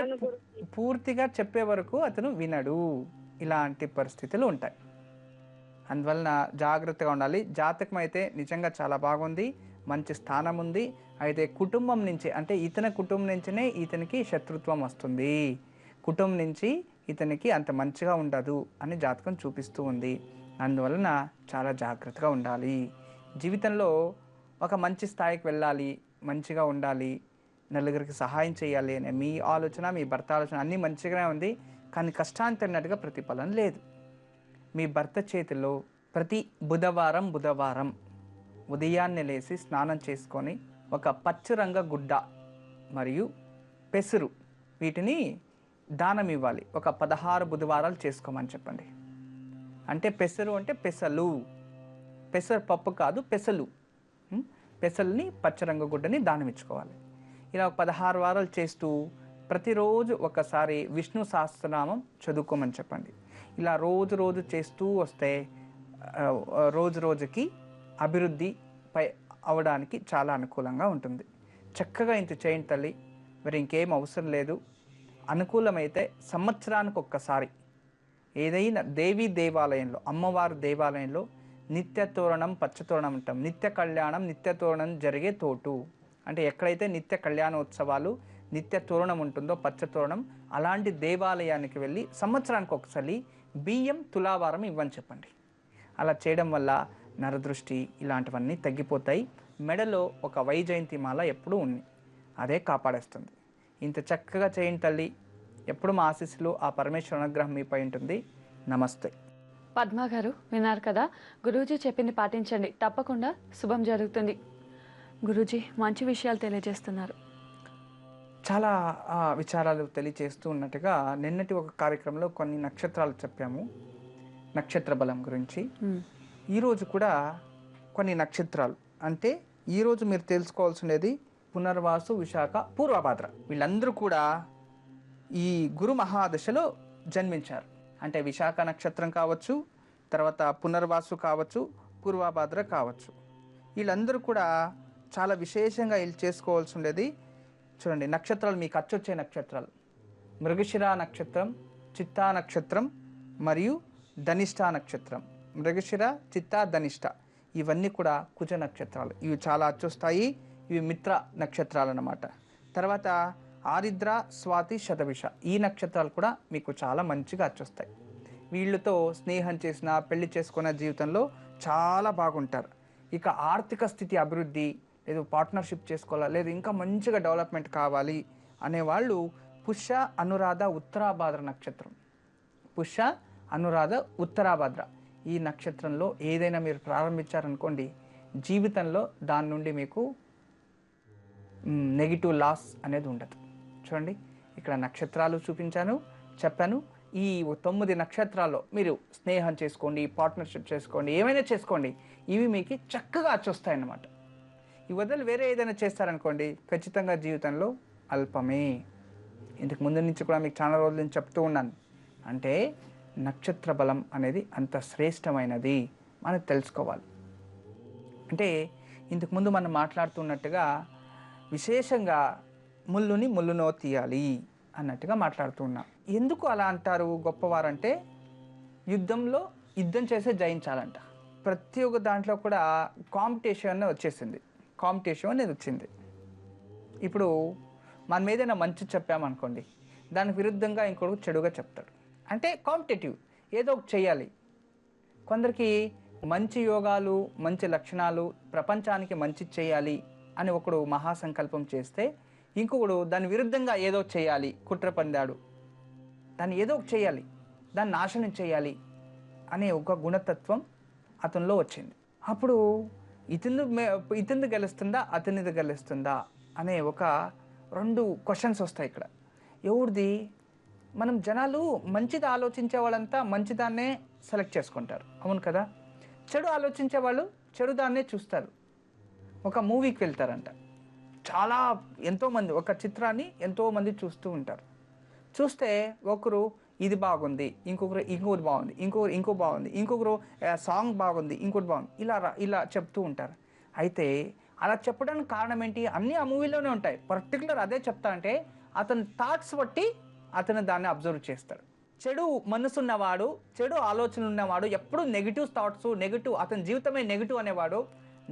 పూర్తిగా చెప్పే వరకు అతను వినడు. ఇలాంటి పరిస్థితులు ఉంటాయి. అందువలన జాగ్రత్తగా ఉండాలి. జాతకం అయితే నిజంగా చాలా బాగుంది, మంచి స్థానం ఉంది. అయితే కుటుంబం నుంచి, అంటే ఇతని కుటుంబం నుంచినే ఇతనికి శత్రుత్వం వస్తుంది, కుటుంబం నుంచి ఇతనికి అంత మంచిగా ఉండదు అని జాతకం చూపిస్తూ ఉంది. అందువలన చాలా జాగ్రత్తగా ఉండాలి. జీవితంలో ఒక మంచి స్థాయికి వెళ్ళాలి, మంచిగా ఉండాలి, నలుగురికి సహాయం చేయాలి అనే మీ ఆలోచన, మీ భర్త ఆలోచన అన్నీ మంచిగానే ఉంది. కానీ కష్టానికి తగినట్టుగా ప్రతిఫలం లేదు. మీ భర్త చేతిలో ప్రతి బుధవారం ఉదయాన్నే లేచి స్నానం చేసుకొని ఒక పచ్చరంగ గుడ్డ మరియు పెసరు వీటిని దానం ఇవ్వాలి. ఒక 16 బుధవారాలు చేసుకోమని చెప్పండి. అంటే పెసరు అంటే పెసలు, పెసరు పప్పు కాదు, పెసలు. పెసల్ని పచ్చరంగ గుడ్డని దానం ఇచ్చుకోవాలి. ఇలా 16 వారాలు చేస్తూ ప్రతిరోజు ఒకసారి విష్ణు సహస్రనామం చదువుకోమని చెప్పండి. ఇలా రోజు చేస్తూ వస్తే రోజుకి అభివృద్ధి అవడానికి చాలా అనుకూలంగా ఉంటుంది. చక్కగా ఇంత చేయండి తల్లి, మరి ఇంకేం అవసరం లేదు. అనుకూలమైతే సంవత్సరానికి ఒక్కసారి ఏదైనా దేవీ దేవాలయంలో, అమ్మవారి దేవాలయంలో నిత్య తోరణం, పచ్చతోరణం అంటాం, నిత్య కళ్యాణం, నిత్య తోరణం జరిగే తోటు. అంటే ఎక్కడైతే నిత్య కళ్యాణోత్సవాలు, నిత్య తోరణం ఉంటుందో, పచ్చతోరణం, అలాంటి దేవాలయానికి వెళ్ళి సంవత్సరానికి ఒకసారి బియ్యం తులావారం ఇవ్వని చెప్పండి. అలా చేయడం వల్ల నరదృష్టి ఇలాంటివన్నీ తగ్గిపోతాయి. మెడలో ఒక వైజయంతి మాల ఎప్పుడూ ఉంది, అదే కాపాడేస్తుంది. ఇంత చక్కగా చేయండి తల్లి, ఎప్పుడు మా ఆశీస్సులు, ఆ పరమేశ్వర అనుగ్రహం మీపై ఉంటుంది. నమస్తే. పద్మ గారు విన్నారు కదా, గురూజీ చెప్పింది పాటించండి, తప్పకుండా శుభం జరుగుతుంది. గురూజీ మంచి విషయాలు తెలియజేస్తున్నారు. చాలా విచారాలు తెలియచేస్తూ ఉన్నట్టుగా నిన్నటి ఒక కార్యక్రమంలో కొన్ని నక్షత్రాలు చెప్పాము, నక్షత్ర బలం గురించి. ఈరోజు కూడా కొన్ని నక్షత్రాలు, అంటే ఈరోజు మీరు తెలుసుకోవాల్సినది పునర్వాసు, విశాఖ, పూర్వభాద్ర. వీళ్ళందరూ కూడా ఈ గురు మహాదశలో జన్మించారు. అంటే విశాఖ నక్షత్రం కావచ్చు, తర్వాత పునర్వాసు కావచ్చు, పూర్వభాద్ర కావచ్చు. వీళ్ళందరూ కూడా చాలా విశేషంగా వీళ్ళు చేసుకోవాల్సి ఉండేది. చూడండి, నక్షత్రాలు మీకు అచ్చొచ్చే నక్షత్రాలు: మృగశిర నక్షత్రం, చిత్తా నక్షత్రం మరియు ధనిష్ఠా నక్షత్రం. మృగశిర, చిత్తా, ధనిష్ఠ ఇవన్నీ కూడా కుజ నక్షత్రాలు. ఇవి చాలా అచ్చొస్తాయి. ఇవి మిత్ర నక్షత్రాలు అన్నమాట. తర్వాత ఆరిద్ర, స్వాతి, శతభిష ఈ నక్షత్రాలు కూడా మీకు చాలా మంచిగా అచ్చొస్తాయి. వీళ్ళతో స్నేహం చేసిన, పెళ్లి చేసుకున్న జీవితంలో చాలా బాగుంటారు. ఇక ఆర్థిక స్థితి అభివృద్ధి, లేదు పార్ట్నర్షిప్ చేసుకోవాలా, లేదు ఇంకా మంచిగా డెవలప్మెంట్ కావాలి అనేవాళ్ళు పుష్య, అనురాధ, ఉత్తరాభాద్ర నక్షత్రం. పుష్య, అనురాధ, ఉత్తరాభాద్ర ఈ నక్షత్రంలో ఏదైనా మీరు ప్రారంభించారనుకోండి, జీవితంలో దాని నుండి మీకు నెగిటివ్ లాస్ అనేది ఉండదు. చూడండి, ఇక్కడ నక్షత్రాలు చూపించాను, చెప్పాను. ఈ 9 నక్షత్రాల్లో మీరు స్నేహం చేసుకోండి, పార్ట్నర్షిప్ చేసుకోండి, ఏమైనా చేసుకోండి, ఇవి మీకు చక్కగా అచ్చొస్తాయి అన్నమాట. ఈ వదిలి వేరే ఏదైనా చేస్తారనుకోండి, ఖచ్చితంగా జీవితంలో అల్పమే. ఇంతకు ముందు నుంచి కూడా మీకు చాలా రోజుల నుంచి చెప్తూ ఉన్నాను. అంటే నక్షత్ర బలం అనేది అంత శ్రేష్టమైనది మనం తెలుసుకోవాలి. అంటే ఇంతకుముందు మనం మాట్లాడుతున్నట్టుగా విశేషంగా ముళ్ళుని ముళ్ళునో తీయాలి అన్నట్టుగా మాట్లాడుతున్నాం. ఎందుకు అలా అంటారు గొప్పవారంటే, యుద్ధం చేసే జయించాలంట. ప్రతి ఒక్క దాంట్లో కూడా కాంపిటీషన్ వచ్చేసింది, కాంపిటీషన్ అనేది వచ్చింది. ఇప్పుడు మనం ఏదైనా మంచి చెప్పామనుకోండి, దానికి విరుద్ధంగా ఇంకొకటి చెడుగా చెప్తాడు. అంటే కాంపిటేటివ్, ఏదో ఒకటి చేయాలి. కొందరికి మంచి యోగాలు, మంచి లక్షణాలు, ప్రపంచానికి మంచి చేయాలి అని ఒకడు మహాసంకల్పం చేస్తే, ఇంకొకడు దాని విరుద్ధంగా ఏదో చేయాలి, కుట్ర పందాడు, దాన్ని ఏదో ఒకటి చేయాలి, దాన్ని నాశనం చేయాలి అనే ఒక గుణతత్వం అతనిలో వచ్చింది. అప్పుడు ఇతనిది గెలుస్తుందా, అతనిది గెలుస్తుందా అనే ఒక 2 క్వశ్చన్స్ వస్తాయి ఇక్కడ. ఎవరిది? మనం జనాలు మంచిది ఆలోచించే వాళ్ళంతా మంచిదాన్నే సెలెక్ట్ చేసుకుంటారు, అవును కదా. చెడు ఆలోచించే వాళ్ళు చెడు దాన్నే చూస్తారు. ఒక మూవీకి వెళ్తారంట, చాలా ఎంతోమంది ఒక చిత్రాన్ని ఎంతోమంది చూస్తూ ఉంటారు. చూస్తే ఒకరు ఇది బాగుంది, ఇంకొకటి బాగుంది, ఇంకో బాగుంది, ఇంకొకరు సాంగ్ బాగుంది, ఇంకోటి బాగుంది, ఇలా చెప్తూ ఉంటారు. అయితే అలా చెప్పడానికి కారణం ఏంటి? అన్నీ ఆ మూవీలోనే ఉంటాయి. పర్టికులర్ అదే చెప్తా అంటే అతని థాట్స్ బట్టి అతను దాన్ని అబ్జర్వ్ చేస్తాడు. చెడు మనసున్నవాడు, చెడు ఆలోచన ఉన్నవాడు, ఎప్పుడు నెగిటివ్ థాట్స్, నెగిటివ్, అతని జీవితమే నెగిటివ్ అనేవాడు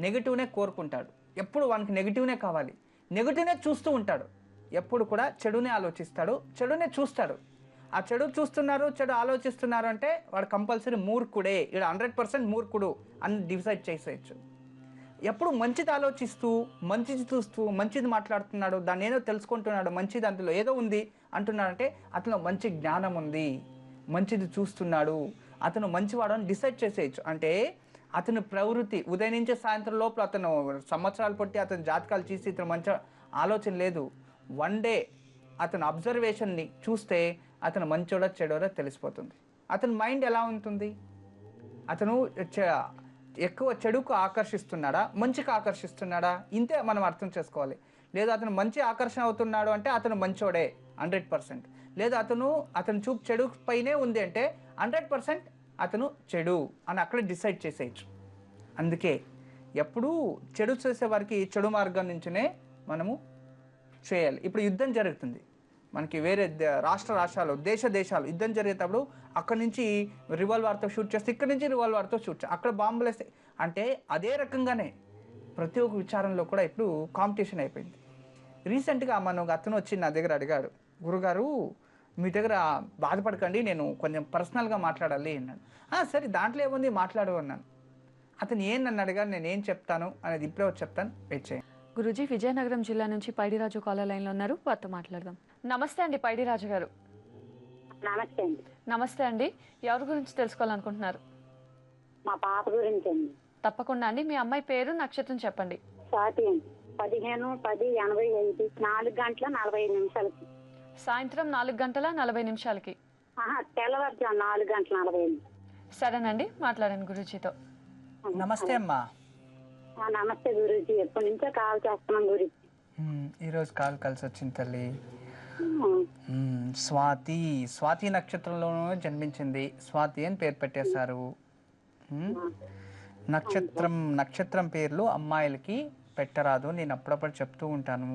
నెగిటివ్నే కోరుకుంటాడు. ఎప్పుడు వానికి నెగిటివ్నే కావాలి, నెగిటివ్నే చూస్తూ ఉంటాడు. ఎప్పుడు కూడా చెడునే ఆలోచిస్తాడు, చెడునే చూస్తాడు. ఆ చెడు చూస్తున్నారు, చెడు ఆలోచిస్తున్నారు అంటే వాడు కంపల్సరీ మూర్ఖుడే, ఇక్కడ 100% మూర్ఖుడు అని డిసైడ్ చేసేయచ్చు. ఎప్పుడు మంచిది ఆలోచిస్తూ, మంచిది చూస్తూ, మంచిది మాట్లాడుతున్నాడు, దాన్ని ఏదో తెలుసుకుంటున్నాడు, మంచిది అందులో ఏదో ఉంది అంటున్నాడంటే అతను మంచి జ్ఞానం ఉంది, మంచిది చూస్తున్నాడు, అతను మంచివాడు అని డిసైడ్ చేసేయచ్చు. అంటే అతని ప్రవృత్తి ఉదయం నుంచి సాయంత్రం లోపల అతను సంవత్సరాలు పట్టి అతని జాతకాలు చేసి ఇతను మంచి ఆలోచన లేదు. వన్ డే అతను అబ్జర్వేషన్ని చూస్తే అతను మంచోడా చెడోడా తెలిసిపోతుంది. అతని మైండ్ ఎలా ఉంటుంది? అతను ఎక్కువ చెడుకు ఆకర్షిస్తున్నాడా, మంచికి ఆకర్షిస్తున్నాడా? ఇంతే మనం అర్థం చేసుకోవాలి. లేదా అతను మంచి ఆకర్షణ అవుతున్నాడు అంటే అతను మంచోడే 100%. లేదా అతను చూపు చెడు పైనే ఉంది అంటే 100% అతను చెడు అని అక్కడ డిసైడ్ చేసేయచ్చు. అందుకే ఎప్పుడూ చెడు చేసే వారికి చెడు మార్గం నుంచినే మనము చేయాలి. ఇప్పుడు యుద్ధం జరుగుతుంది మనకి, వేరే రాష్ట్రాలు, దేశాలు యుద్ధం జరిగేటప్పుడు అక్కడి నుంచి రివాల్వర్తో షూట్ చేస్తే, ఇక్కడి నుంచి రివాల్వర్తో షూట్ చేస్తే, అక్కడ బాంబులు వేస్తే, అంటే అదే రకంగానే ప్రతి ఒక్క విచారంలో కూడా ఇప్పుడు కాంపిటీషన్ అయిపోయింది. రీసెంట్గా అతను వచ్చి నా దగ్గర అడిగాడు, గురుగారు మీ దగ్గర బాధపడకండి, నేను కొంచెం పర్సనల్గా మాట్లాడాలి అన్నాడు. సరే దాంట్లో ఏముంది మాట్లాడు అన్నాను. అతను నన్ను అడిగాడు, నేను ఏం చెప్తాను అనేది ఇప్పుడే వచ్చి చెప్తాను, వెయిట్ చేయండి. గురూజీ విజయనగరం జిల్లా నుంచి పైడిరాజు కాలర్ లైన్లో ఉన్నారు, వారితో మాట్లాడదాం. నమస్తే అండి పైడిరాజు గారు. నమస్తే అండి. నమస్తే అండి. ఎవరి గురించి తెలుసుకోవాలనుకుంటున్నారు? మా పాప గురించి అండి. తప్పకుండా అండి. మీ అమ్మాయి పేరు, నక్షత్రం చెప్పండి. స్వాతి అండి. 15/10/85 4:45 సాయంత్రం 4:40 తెల్లవారుజాము 4:45. సరేనండి, మాట్లాడండి గురూజీతో. నమస్తే అమ్మా. నమస్తే గురూజీ. ఎప్పటి నుంచో కాల్ చేస్తున్నాం గురూజీ. ఈరోజు కాల్ కలిసి వచ్చింది తల్లి. స్వాతి నక్షత్రంలోనూ జన్మించింది. స్వాతి అని పేరు పెట్టేశారు. నక్షత్రం పేర్లు అమ్మాయిలకి పెట్టరాదు, నేను అప్పుడప్పుడు చెప్తూ ఉంటాను.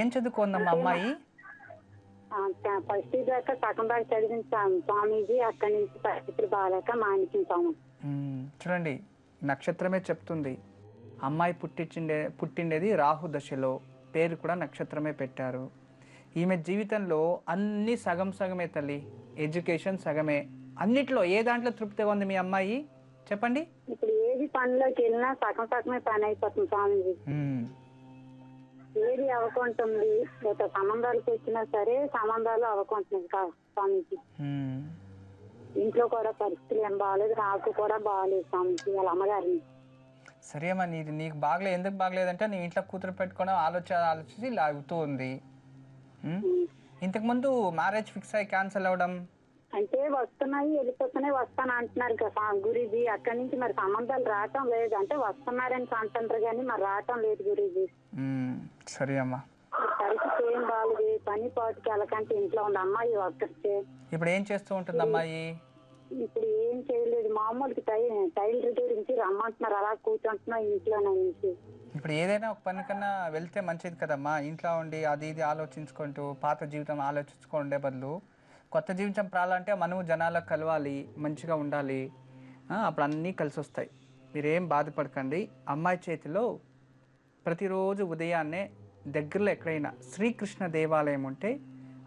ఏం చదువుకోందమ్మా అమ్మాయి? ఫస్ట్ దాకా సగం దాకా చదివించాం స్వామీజీ. అక్కడి నుంచి పరిస్థితులు బాగాలేక మానిపించాము. చూడండి, నక్షత్రమే చెప్తుంది. అమ్మాయి పుట్టిండేది రాహు దశలో, పేరు కూడా నక్షత్రమే పెట్టారు. ఈమె జీవితంలో అన్ని సగం సగమే తల్లి. ఎడ్యుకేషన్ సగమే. అన్నిట్లో ఏ దాంట్లో తృప్తిగా ఉంది మీ అమ్మాయి చెప్పండి? ఇప్పుడు ఏది పనిలోకి వెళ్ళినా సగం సగమే పని అయిపోతుంది స్వామీజీ. ఏది అవ్వకుంటుంది. లేదా సంబంధాలకు వచ్చినా సరే సంబంధాలు అవ్వకుంటున్నాయి స్వామీజీ. ఇంట్లో కూడా పరిస్థితులు ఏం బాగాలేదు, నాకు కూడా బాగాలేదు స్వామీజీ. వాళ్ళ అమ్మగారిని. సరే అమ్మా, నీకు బాగలేదు. ఎందుకు బాగలేదంటే నీ ఇంట్లో కూతురు పెట్టుకోవడం ఆలోచించి లాగుతూ ఉంది. ఇంతకుముందు మ్యారేజ్ ఫిక్స్ అయ్యి క్యాన్సిల్ అవ్వడం అంటే వస్తున్నాయి వెళ్ళిపోతున్నాయి వస్తాను అంటున్నారు కదా గురూజీ. అక్కడి నుంచి మరి సంబంధాలు రావటం లేదు. అంటే వస్తున్నారని అంటుంటారు కానీ మరి రావటం లేదు గురూజీ. సరే అమ్మా. పరిస్థితి ఏం బాగాలేదు. పని పాటుకి వెళ్ళకంటే ఇంట్లో ఉంది అమ్మాయి ఒక్కస్తే. ఇప్పుడు ఏం చేస్తూ ఉంటుంది అమ్మాయి? ఇప్పుడు ఏం చేయలేదు. మామూలుకి టైలర్ గురించి రమ్మంటున్నారు. అలా కూర్చుంటున్నా ఇంట్లో నుంచి. ఇప్పుడు ఏదైనా ఒక పని కన్నా వెళ్తే మంచిది కదమ్మా. ఇంట్లో ఉండి అది ఇది ఆలోచించుకుంటూ పాత జీవితం ఆలోచించుకుండే బదులు కొత్త జీవితం ప్రాలంటే మనము జనాలకు కలవాలి, మంచిగా ఉండాలి. అప్పుడు అన్నీ కలిసి వస్తాయి. మీరేం బాధపడకండి. అమ్మాయి చేతిలో ప్రతిరోజు ఉదయాన్నే దగ్గరలో ఎక్కడైనా శ్రీకృష్ణ దేవాలయం ఉంటే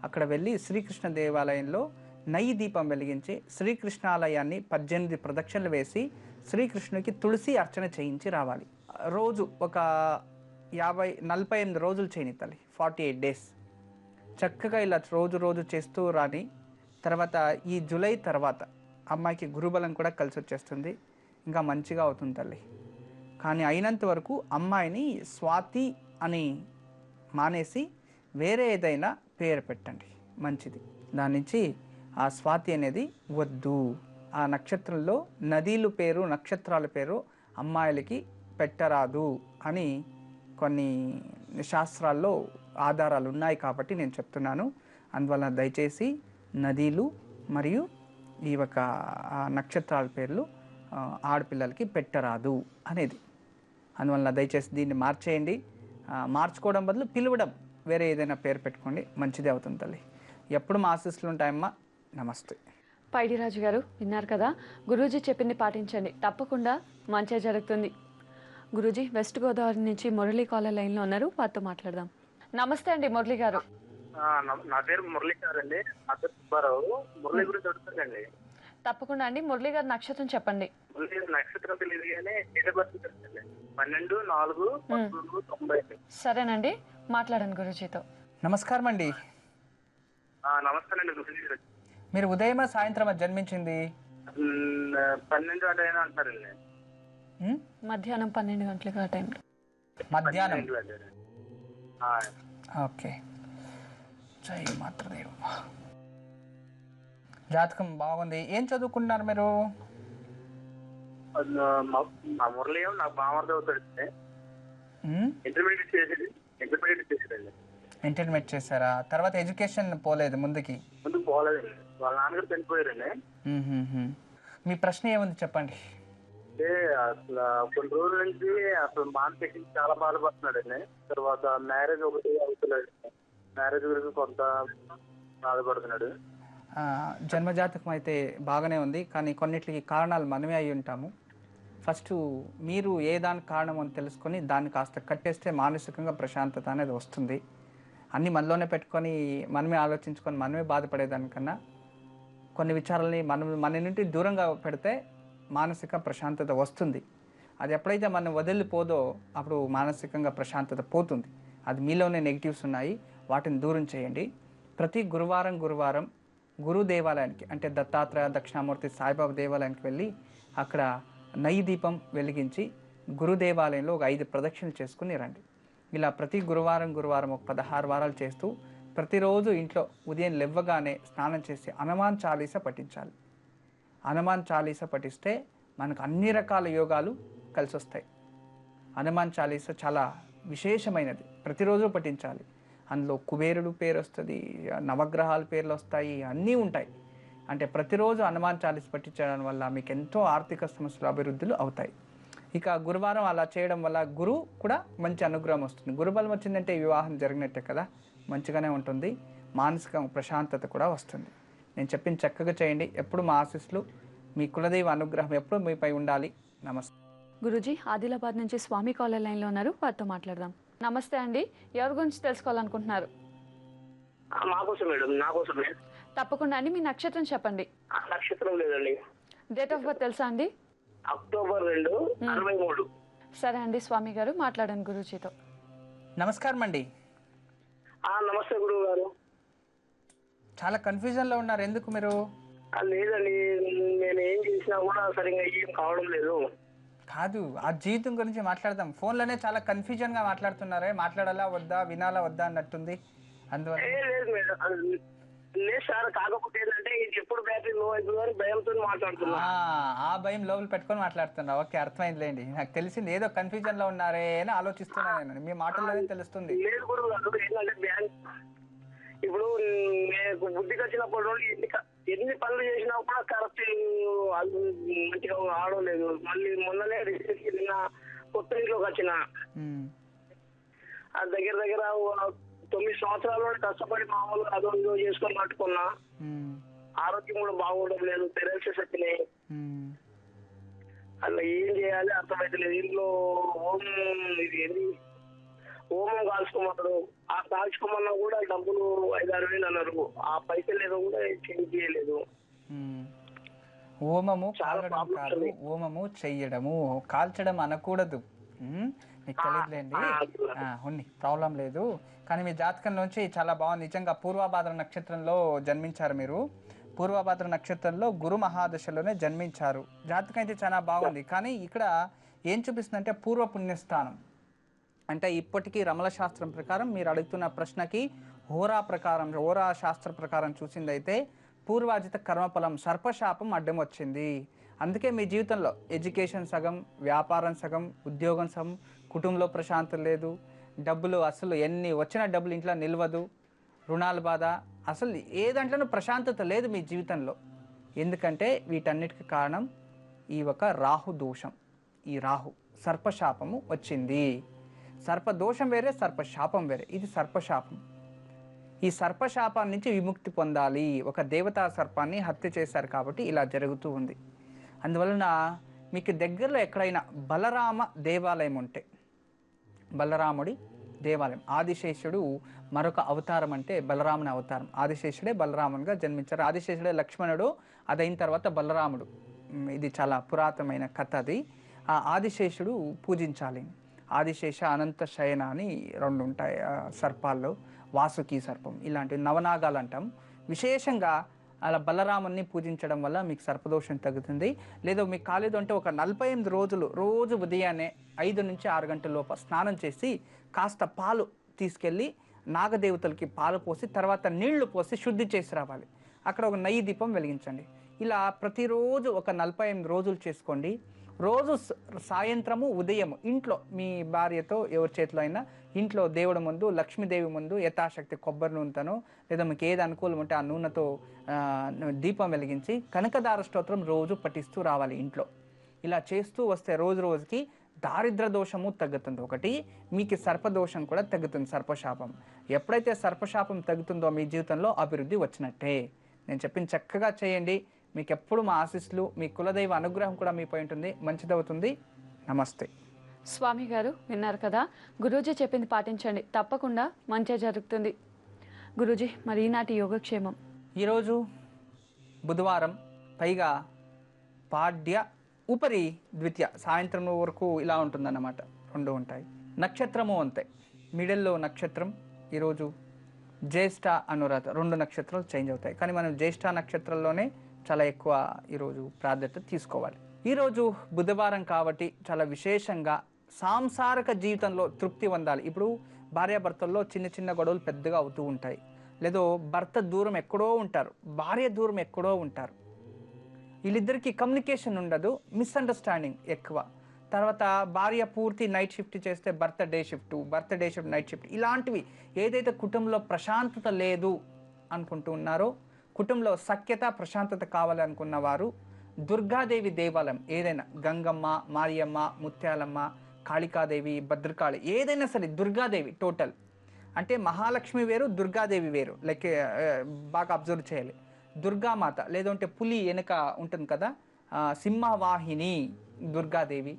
అక్కడ వెళ్ళి శ్రీకృష్ణ దేవాలయంలో నెయ్యి దీపం వెలిగించి శ్రీకృష్ణాలయాన్ని 18 ప్రదక్షిణలు వేసి శ్రీకృష్ణునికి తులసి అర్చన చేయించి రావాలి. రోజు ఒక 48 రోజులు చేయని తల్లి, 48 days చక్కగా ఇలా రోజు చేస్తూ రాని తర్వాత ఈ జూలై తర్వాత అమ్మాయికి గురుబలం కూడా కలిసి వచ్చేస్తుంది. ఇంకా మంచిగా అవుతుంది తల్లి. కానీ అయినంత వరకు అమ్మాయిని స్వాతి అని మానేసి వేరే ఏదైనా పేరు పెట్టండి, మంచిది. దాని నుంచి ఆ స్వాతి అనేది వద్దు. ఆ నక్షత్రంలో నదీలు పేరు నక్షత్రాల పేరు అమ్మాయిలకి పెట్టరాదు అని కొన్ని శాస్త్రాల్లో ఆధారాలు ఉన్నాయి కాబట్టి నేను చెప్తున్నాను. అందువల్ల దయచేసి నదీలు మరియు ఈ ఒక నక్షత్రాల పేర్లు ఆడపిల్లలకి పెట్టరాదు అనేది. అందువల్ల దయచేసి దీన్ని మార్చేయండి. మార్చుకోవడం బదులు పిలవడం వేరే ఏదైనా పేరు పెట్టుకోండి, మంచిదే అవుతుంది తల్లి. ఎప్పుడు మా ఆశీస్సులు ఉంటాయమ్మా. నమస్తే. పైడిరాజు గారు విన్నారు కదా, గురూజీ చెప్పింది పాటించండి, తప్పకుండా మంచిగా జరుగుతుంది. గురూజీ వెస్ట్ గోదావరి నుంచి మురళీ కాలర్ లైన్లో ఉన్నారు, వారితో మాట్లాడదాం. నమస్తే అండి మురళి గారు. నా పేరు మురళి గారు అండి. నా పేరు సుబ్బారావు. మురళి గురించి అడుగుతానండి. తప్పకుండా అండి. మురళి గారు నక్షత్రం చెప్పండి. మురళి నక్షత్రం తెలియదు కానీ డేట్ ఆఫ్ బర్త్ తెలుసండి. 12/4/1990. సరేనండి, మాట్లాడండి గురూజీతో. నమస్కారం అండి. నమస్తే అండి గురూజీ. మీరు ఉదయమా సాయంత్రమా జన్మించింది? 12 అటైనా అంటారండి. మధ్యాహ్నం 12 గంటలకు ఆ టైంలో. మధ్యాహ్నం. ఓకే. జై మాతృదేవ. జాతకం బాగుంది. ఏం చదువుకుంటున్నారు మీరు? మా మురళి నాకు బామర్ది అవుతాడు. ఇంటర్మీడియట్ చేసాడండి. ఇంటర్మీడియట్ చేశారా? తర్వాత ఎడ్యుకేషన్ పోలేదు ముందుకు పోలేదండి. వాళ్ళ నాన్నగారు చనిపోయారండి. మీ ప్రశ్న ఏముంది చెప్పండి. అంటే అసలు కొన్ని రోజుల నుంచి అసలు మానసిక చాలా బాధపడుతున్నాడండి. తర్వాత మ్యారేజ్ ఒకటి అవుతున్నాడు. మ్యారేజ్ గురించి కొంత బాధపడుతున్నాడు. జన్మజాతకం అయితే బాగానే ఉంది, కానీ కొన్నిటికి కారణాలు మనమే అయి ఉంటాము. ఫస్ట్ మీరు ఏ దానికి కారణం అని తెలుసుకొని దాన్ని కాస్త కట్టేస్తే మానసికంగా ప్రశాంతత అనేది వస్తుంది. అన్నీ మనలోనే పెట్టుకొని మనమే ఆలోచించుకొని మనమే బాధపడేదానికన్నా కొన్ని విచారాలని మన నుండి దూరంగా పెడితే మానసిక ప్రశాంతత వస్తుంది. అది ఎప్పుడైతే మనం వదిలిపోదో అప్పుడు మానసికంగా ప్రశాంతత పోతుంది. అది మీలోనే నెగిటివ్స్ ఉన్నాయి, వాటిని దూరం చేయండి. ప్రతి గురువారం గురు దేవాలయానికి అంటే దత్తాత్రేయ దక్షిణామూర్తి సాయిబాబా దేవాలయానికి వెళ్ళి అక్కడ నెయ్యి దీపం వెలిగించి గురు దేవాలయంలో ఒక 5 ప్రదక్షిణలు చేసుకుని రండి. ఇలా ప్రతి గురువారం ఒక 16 వారాలు చేస్తూ ప్రతిరోజు ఇంట్లో ఉదయం లేవగానే స్నానం చేసి హనుమాన్ చాలీసా పఠించాలి. హనుమాన్ చాలీసా పఠిస్తే మనకు అన్ని రకాల యోగాలు కలిసి వస్తాయి. హనుమాన్ చాలీసా చాలా విశేషమైనది, ప్రతిరోజు పఠించాలి. అందులో కుబేరుడు పేరు వస్తుంది, నవగ్రహాల పేర్లు వస్తాయి, అన్నీ ఉంటాయి. అంటే ప్రతిరోజు హనుమాన్ చాలీసా పఠించడం వల్ల మీకు ఎంతో ఆర్థిక సమస్యలు అభివృద్ధులు అవుతాయి. ఇక గురువారం అలా చేయడం వల్ల గురు కూడా మంచి అనుగ్రహం వస్తుంది. గురుబలం వచ్చిందంటే వివాహం జరిగినట్టే కదా, మంచిగానే ఉంటుంది, మానసిక ప్రశాంతత కూడా వస్తుంది. నేను చెప్పిన చక్కగా చేయండి. ఎప్పుడు మా ఆశీస్సులు, మీ కులదైవ అనుగ్రహం ఎప్పుడు మీపై ఉండాలి. నమస్తే. గురూజీ ఆదిలాబాద్ నుంచి స్వామి కాలర్ లైన్లో ఉన్నారు, వారితో మాట్లాడదాం. నమస్తే అండి, ఎవరి గురించి తెలుసుకోవాలనుకుంటున్నారు? మాకోసం మేడం, నాకోసమే. తప్పకుండా అండి, మీ నక్షత్రం చెప్పండి. నక్షత్రం లేదండి. డేట్ ఆఫ్ బర్త్ తెలుసా అండి? అక్టోబర్ 2, 63. సరే అండి, స్వామి గారు మాట్లాడండి గురూజీతో. నమస్కారం అండి. నమస్తే గురువు గారు. చాలా కన్ఫ్యూజన్లో ఉన్నారు, ఎందుకు మీరు? లేదండి, నేను ఏం చేసినా కూడా సరిగ్గా ఏం కావడం లేదు. కాదు, ఆ జీవితం గురించి మాట్లాడదాం. ఫోన్లోనే చాలా కన్ఫ్యూజన్గా మాట్లాడుతున్నారే, మాట్లాడాలా వద్దా, వినాలా వద్దా అన్నట్టుంది. అందువల్ల లేదు మేడం, లేదు సార్. కాకపోతే ఏంటంటే ఇది ఎప్పుడు బ్యాటరీ లో అయిపోయిందని భయంతో మాట్లాడుతున్నా. ఆ భయం లోపల పెట్టుకొని మాట్లాడుతున్నా. ఓకే, అర్థమైందిలేండి. నాకు తెలిసింది ఏదో కన్ఫ్యూజన్లో ఉన్నారే అని ఆలోచిస్తున్నాను నేను, మీ మాటల్లోనే తెలుస్తుంది. లేదు గురువు గారు, ఏంటంటే బ్యాంక్ ఇప్పుడు నేను బుద్ధికి వచ్చినప్పటి నుండి ఎన్ని పనులు చేసినా కూడా కరెక్ట్ మంచిగా ఆడలేదు. మళ్ళీ మొన్ననే రిజిస్ట్రేషన్ నిన్న కొత్త ఇంట్లోకి వచ్చిన దగ్గర 9 సంవత్సరాల నుండి కష్టపడి మామూలుగా అదో ఇదో చేసుకొని పట్టుకున్నా. ఆరోగ్యం కూడా బాగుండడం లేదు, పెరాలసిస్ వచ్చినాయి. అలా ఏం చేయాలి అర్థమైతలేదు. ఇంట్లో హోమం కాల్చుకోమన్నారు. ఆ కాల్చుకోమన్నా కూడా డబ్బులు 5-6 వేలు అన్నారు. ఆ పైసలు లేదో కూడా చేయలేదు. హోమము కాల్చడం కాదు, హోమము చెయ్యడము, కాల్చడం అనకూడదు. మీకు తెలియదులేండి, ఉన్ని ప్రాబ్లం లేదు. కానీ మీ జాతకం నుంచి చాలా బాగుంది నిజంగా. పూర్వభాద్ర నక్షత్రంలో జన్మించారు మీరు. పూర్వభాద్ర నక్షత్రంలో గురు మహాదశలోనే జన్మించారు. జాతకం అయితే చాలా బాగుంది. కానీ ఇక్కడ ఏం చూపిస్తుందంటే పూర్వ పుణ్యస్థానం. అంటే ఇప్పటికీ రమల శాస్త్రం ప్రకారం మీరు అడుగుతున్న ప్రశ్నకి హోరా శాస్త్ర ప్రకారం చూసిందైతే పూర్వాజిత కర్మఫలం సర్పశాపం అడ్డం వచ్చింది. అందుకే మీ జీవితంలో ఎడ్యుకేషన్ సగం, వ్యాపారం సగం, ఉద్యోగం సగం, కుటుంబంలో ప్రశాంతత లేదు, డబ్బులు అసలు ఎన్ని వచ్చిన డబ్బులు ఇంట్లో నిల్వదు, రుణాల బాధ, అసలు ఏ దాంట్లోనూ ప్రశాంతత లేదు మీ జీవితంలో. ఎందుకంటే వీటన్నిటికీ కారణం ఈ ఒక రాహు దోషం. ఈ రాహు సర్పశాపము వచ్చింది. సర్పదోషం వేరే, సర్పశాపం వేరే. ఇది సర్పశాపం. ఈ సర్పశాపం నుంచి విముక్తి పొందాలి. ఒక దేవతా సర్పాన్ని హత్య చేశారు కాబట్టి ఇలా జరుగుతూ ఉంది. అందువలన మీకు దగ్గరలో ఎక్కడైనా బలరామ దేవాలయం ఉంటే, బలరాముడి దేవాలయం, ఆదిశేషుడు మరొక అవతారం అంటే బలరాముని అవతారం. ఆదిశేషుడే బలరామునిగా జన్మించారు. ఆదిశేషుడే లక్ష్మణుడు, అదైన తర్వాత బలరాముడు. ఇది చాలా పురాతనమైన కథ. అది ఆ ఆదిశేషుడు పూజించాలి. ఆదిశేష, అనంత శయన అని 2 ఉంటాయి సర్పాల్లో. వాసుకి సర్పం, ఇలాంటివి నవనాగాలు అంటాం. విశేషంగా అలా బలరాముని పూజించడం వల్ల మీకు సర్పదోషం తగ్గుతుంది. లేదా మీకు కాలేదు అంటే ఒక 48 రోజులు రోజు ఉదయాన్నే 5 నుంచి 6 గంటల లోపు స్నానం చేసి కాస్త పాలు తీసుకెళ్ళి నాగదేవతలకి పాలు పోసి తర్వాత నీళ్లు పోసి శుద్ధి చేసి రావాలి. అక్కడ ఒక నెయ్యి దీపం వెలిగించండి. ఇలా ప్రతిరోజు ఒక 48 రోజులు చేసుకోండి. రోజు సాయంత్రము ఉదయము ఇంట్లో మీ భార్యతో ఎవరి చేతిలో అయినా ఇంట్లో దేవుడి ముందు, లక్ష్మీదేవి ముందు యథాశక్తి కొబ్బరి నూనెతోనో లేదా మీకు ఏది అనుకూలం ఉంటే ఆ నూనెతో దీపం వెలిగించి కనకదార స్తోత్రం రోజు పఠిస్తూ రావాలి ఇంట్లో. ఇలా చేస్తూ వస్తే రోజు రోజుకి దారిద్ర దోషము తగ్గుతుంది. ఒకటి మీకు సర్పదోషం కూడా తగ్గుతుంది, సర్పశాపం. ఎప్పుడైతే సర్పశాపం తగ్గుతుందో మీ జీవితంలో అభివృద్ధి వచ్చినట్టే. నేను చెప్పిన చక్కగా చేయండి. మీకు ఎప్పుడు మా ఆశీస్సులు, మీ కులదైవ అనుగ్రహం కూడా మీపై ఉంటుంది. మంచిదవుతుంది. నమస్తే. స్వామి గారు విన్నారు కదా, గురూజీ చెప్పింది పాటించండి, తప్పకుండా మంచి జరుగుతుంది. గురూజీ, మరి ఈనాటి యోగక్షేమం? ఈరోజు బుధవారం, పైగా పాడ్య ఉపరి ద్వితీయ, సాయంత్రం వరకు ఇలా ఉంటుందన్నమాట. 2 ఉంటాయి. నక్షత్రము అంతే, మిడిల్లో నక్షత్రం. ఈరోజు జ్యేష్ఠ అనురాధ 2 నక్షత్రాలు చేంజ్ అవుతాయి. కానీ మనం జ్యేష్ఠ నక్షత్రంలోనే చాలా ఎక్కువ ఈరోజు ప్రాధాన్యత తీసుకోవాలి. ఈరోజు బుధవారం కాబట్టి చాలా విశేషంగా సాంసారిక జీవితంలో తృప్తి పొందాలి. ఇప్పుడు భార్యాభర్తల్లో చిన్న చిన్న గొడవలు పెద్దగా అవుతూ ఉంటాయి. లేదో భర్త దూరం ఎక్కడో ఉంటారు, భార్య దూరం ఎక్కడో ఉంటారు. వీళ్ళిద్దరికీ కమ్యూనికేషన్ ఉండదు, మిస్అండర్స్టాండింగ్ ఎక్కువ. తర్వాత భార్య పూర్తి నైట్ షిఫ్ట్ చేస్తే భర్త డే షిఫ్ట్, భర్త డే షిఫ్ట్ నైట్ షిఫ్ట్, ఇలాంటివి ఏదైతే కుటుంబంలో ప్రశాంతత లేదు అనుకుంటూ ఉన్నారో, కుటుంబంలో సఖ్యత ప్రశాంతత కావాలనుకున్న వారు దుర్గాదేవి దేవాలయం ఏదైనా గంగమ్మ, మారియమ్మ, ముత్యాలమ్మ, కాళికాదేవి, భద్రకాళి ఏదైనా సరే దుర్గాదేవి టోటల్ అంటే మహాలక్ష్మి వేరు, దుర్గాదేవి వేరు. లైక్ బాగా అబ్జర్వ్ చేయాలి. దుర్గామాత లేదంటే పులి వెనుక ఉంటుంది కదా, సింహవాహిని దుర్గాదేవి,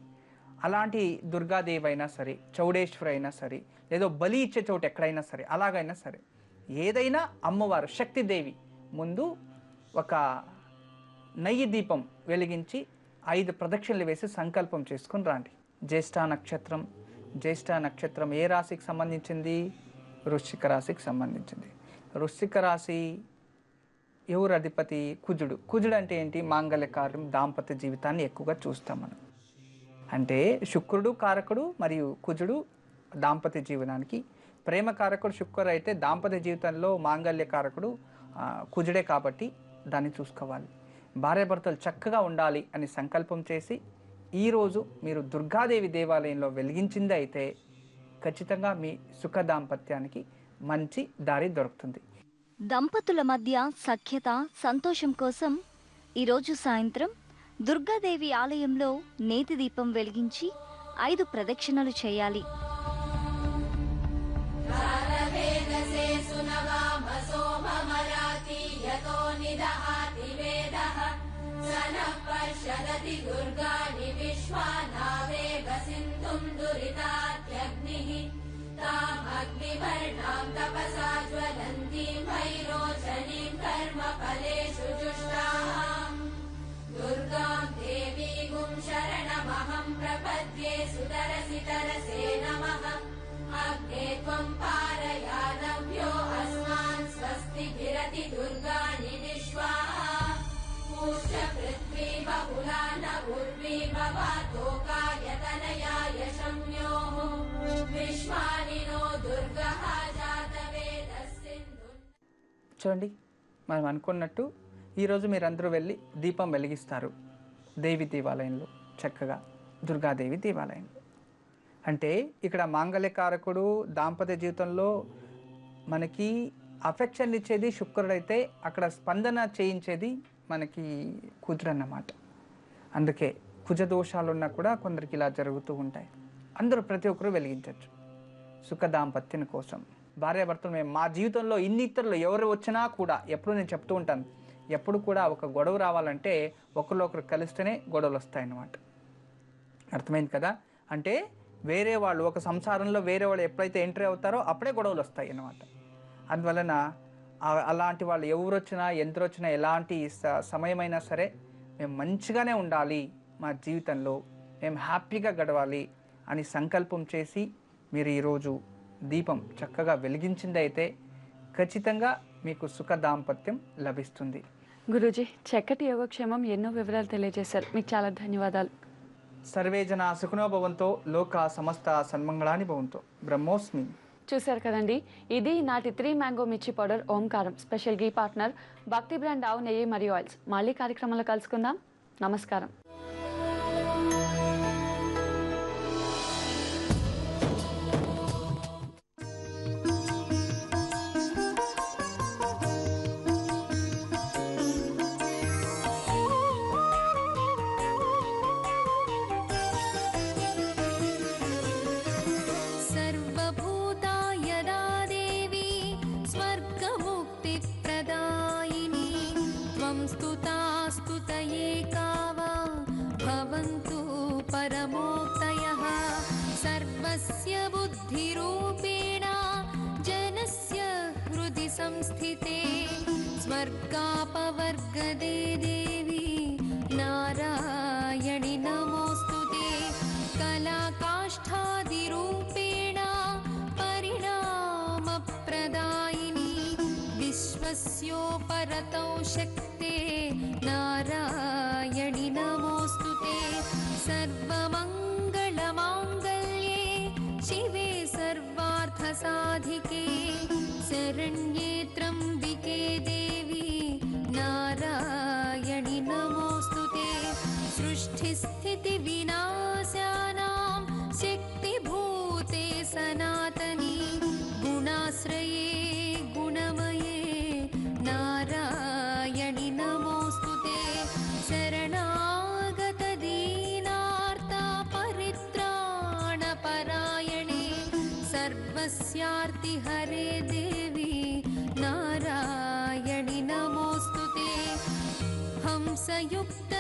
అలాంటి దుర్గాదేవి అయినా సరే, చౌడేశ్వరి అయినా సరే, లేదో బలి ఇచ్చే చోటు ఎక్కడైనా సరే, అలాగైనా సరే ఏదైనా అమ్మవారు శక్తిదేవి ముందు ఒక నెయ్యి దీపం వెలిగించి 5 ప్రదక్షిణలు వేసి సంకల్పం చేసుకుని రండి. జ్యేష్ఠ నక్షత్రం, జ్యేష్ఠ నక్షత్రం ఏ రాశికి సంబంధించింది? వృశ్చిక రాశికి సంబంధించింది. వృశ్చిక రాశి ఎవరు అధిపతి? కుజుడు. కుజుడు అంటే ఏంటి? మాంగళ్యకార్యం, దాంపత్య జీవితాన్ని ఎక్కువగా చూస్తాం మనం. అంటే శుక్రుడు కారకుడు మరియు కుజుడు దాంపత్య జీవనానికి. ప్రేమ కారకుడు శుక్రుడు అయితే దాంపత్య జీవితంలో మాంగళ్య కారకుడు కుజుడే కాబట్టి దాన్ని చూసుకోవాలి. భార్యాభర్తలు చక్కగా ఉండాలి అని సంకల్పం చేసి ఈరోజు మీరు దుర్గాదేవి దేవాలయంలో వెలిగించింది అయితే ఖచ్చితంగా మీ సుఖ దాంపత్యానికి మంచి దారి దొరుకుతుంది. దంపతుల మధ్య సఖ్యత, సంతోషం కోసం ఈరోజు సాయంత్రం దుర్గాదేవి ఆలయంలో నేతి దీపం వెలిగించి 5 ప్రదక్షిణలు చేయాలి. చూడండి, మనం అనుకున్నట్టు ఈరోజు మీరందరూ వెళ్ళి దీపం వెలిగిస్తారు దేవి దేవాలయంలో, చక్కగా దుర్గాదేవి దేవాలయంలో. అంటే ఇక్కడ మాంగళ్యకారకుడు దాంపత్య జీవితంలో మనకి అఫెక్షన్ ఇచ్చేది శుక్రుడు అయితే అక్కడ స్పందన చేయించేది మనకి కుజుడు అన్నమాట. అందుకే కుజ దోషాలున్నా కూడా కొందరికి ఇలా జరుగుతూ ఉంటాయి. అందరూ ప్రతి ఒక్కరూ వెలిగించవచ్చు సుఖ దాంపత్యం కోసం. భార్యాభర్తలు మేము మా జీవితంలో ఇతరులు ఎవరు వచ్చినా కూడా ఎప్పుడు నేను చెప్తూ ఉంటాను, ఎప్పుడు కూడా ఒక గొడవ రావాలంటే ఒకరు కలిస్తేనే గొడవలు వస్తాయన్నమాట. అర్థమైంది కదా? అంటే వేరే వాళ్ళు ఒక సంసారంలో వేరే వాళ్ళు ఎప్పుడైతే ఎంట్రీ అవుతారో అప్పుడే గొడవలు వస్తాయి అన్నమాట. అందువలన అలాంటి వాళ్ళు ఎవరు వచ్చినా ఎంత వచ్చినా ఎలాంటి సమయమైనా సరే మేము మంచిగానే ఉండాలి, మా జీవితంలో మేము హ్యాపీగా గడవాలి అని సంకల్పం చేసి మీరు ఈరోజు దీపం చక్కగా వెలిగించిందైతే ఖచ్చితంగా మీకు సుఖ దాంపత్యం లభిస్తుంది. గురూజీ, చక్కటి యోగక్షేమం ఎన్నో వివరాలు తెలియజేశారు. మీకు చాలా ధన్యవాదాలు. సర్వే జన సుఖనో భవంతో, లోక సమస్త సన్మంగళాని భవంతో. బ్రహ్మోస్మి. చూశారు కదండి, ఇది నాటి 3 మ్యాంగో మిర్చి పౌడర్ ఓంకారం స్పెషల్ గీ పార్ట్నర్ భక్తి బ్రాండ్ ఆవు నెయ్యి మరియు ఆయిల్స్. మళ్ళీ కార్యక్రమంలో కలుసుకుందాం. నమస్కారం. संस्थिते स्वर्गापवर्गदे देवी नारायणि नमोस्तुते कलाकाष्ठादिरूपेण परिणामप्रदायिनी सर्वशक्ते नारायणि नमोऽस्तु ते सर्वमङ्गलमाङ्गल्ये शिवे सर्वार्थसाधिके शरण्ये त्र्यम्बिके देवी नारायणि नमोऽस्तु ते सृष्टिस्थितिविनाशानां शक्तिभूते सनातनी गुणाश्रये गुणमये नारायणि नमोऽस्तु ते शरणागतदीनार्ता परित्राणपरायणे सर्वस्यार्तिहरे देवी नारायणि नमोऽस्तु ते हंसयुक्त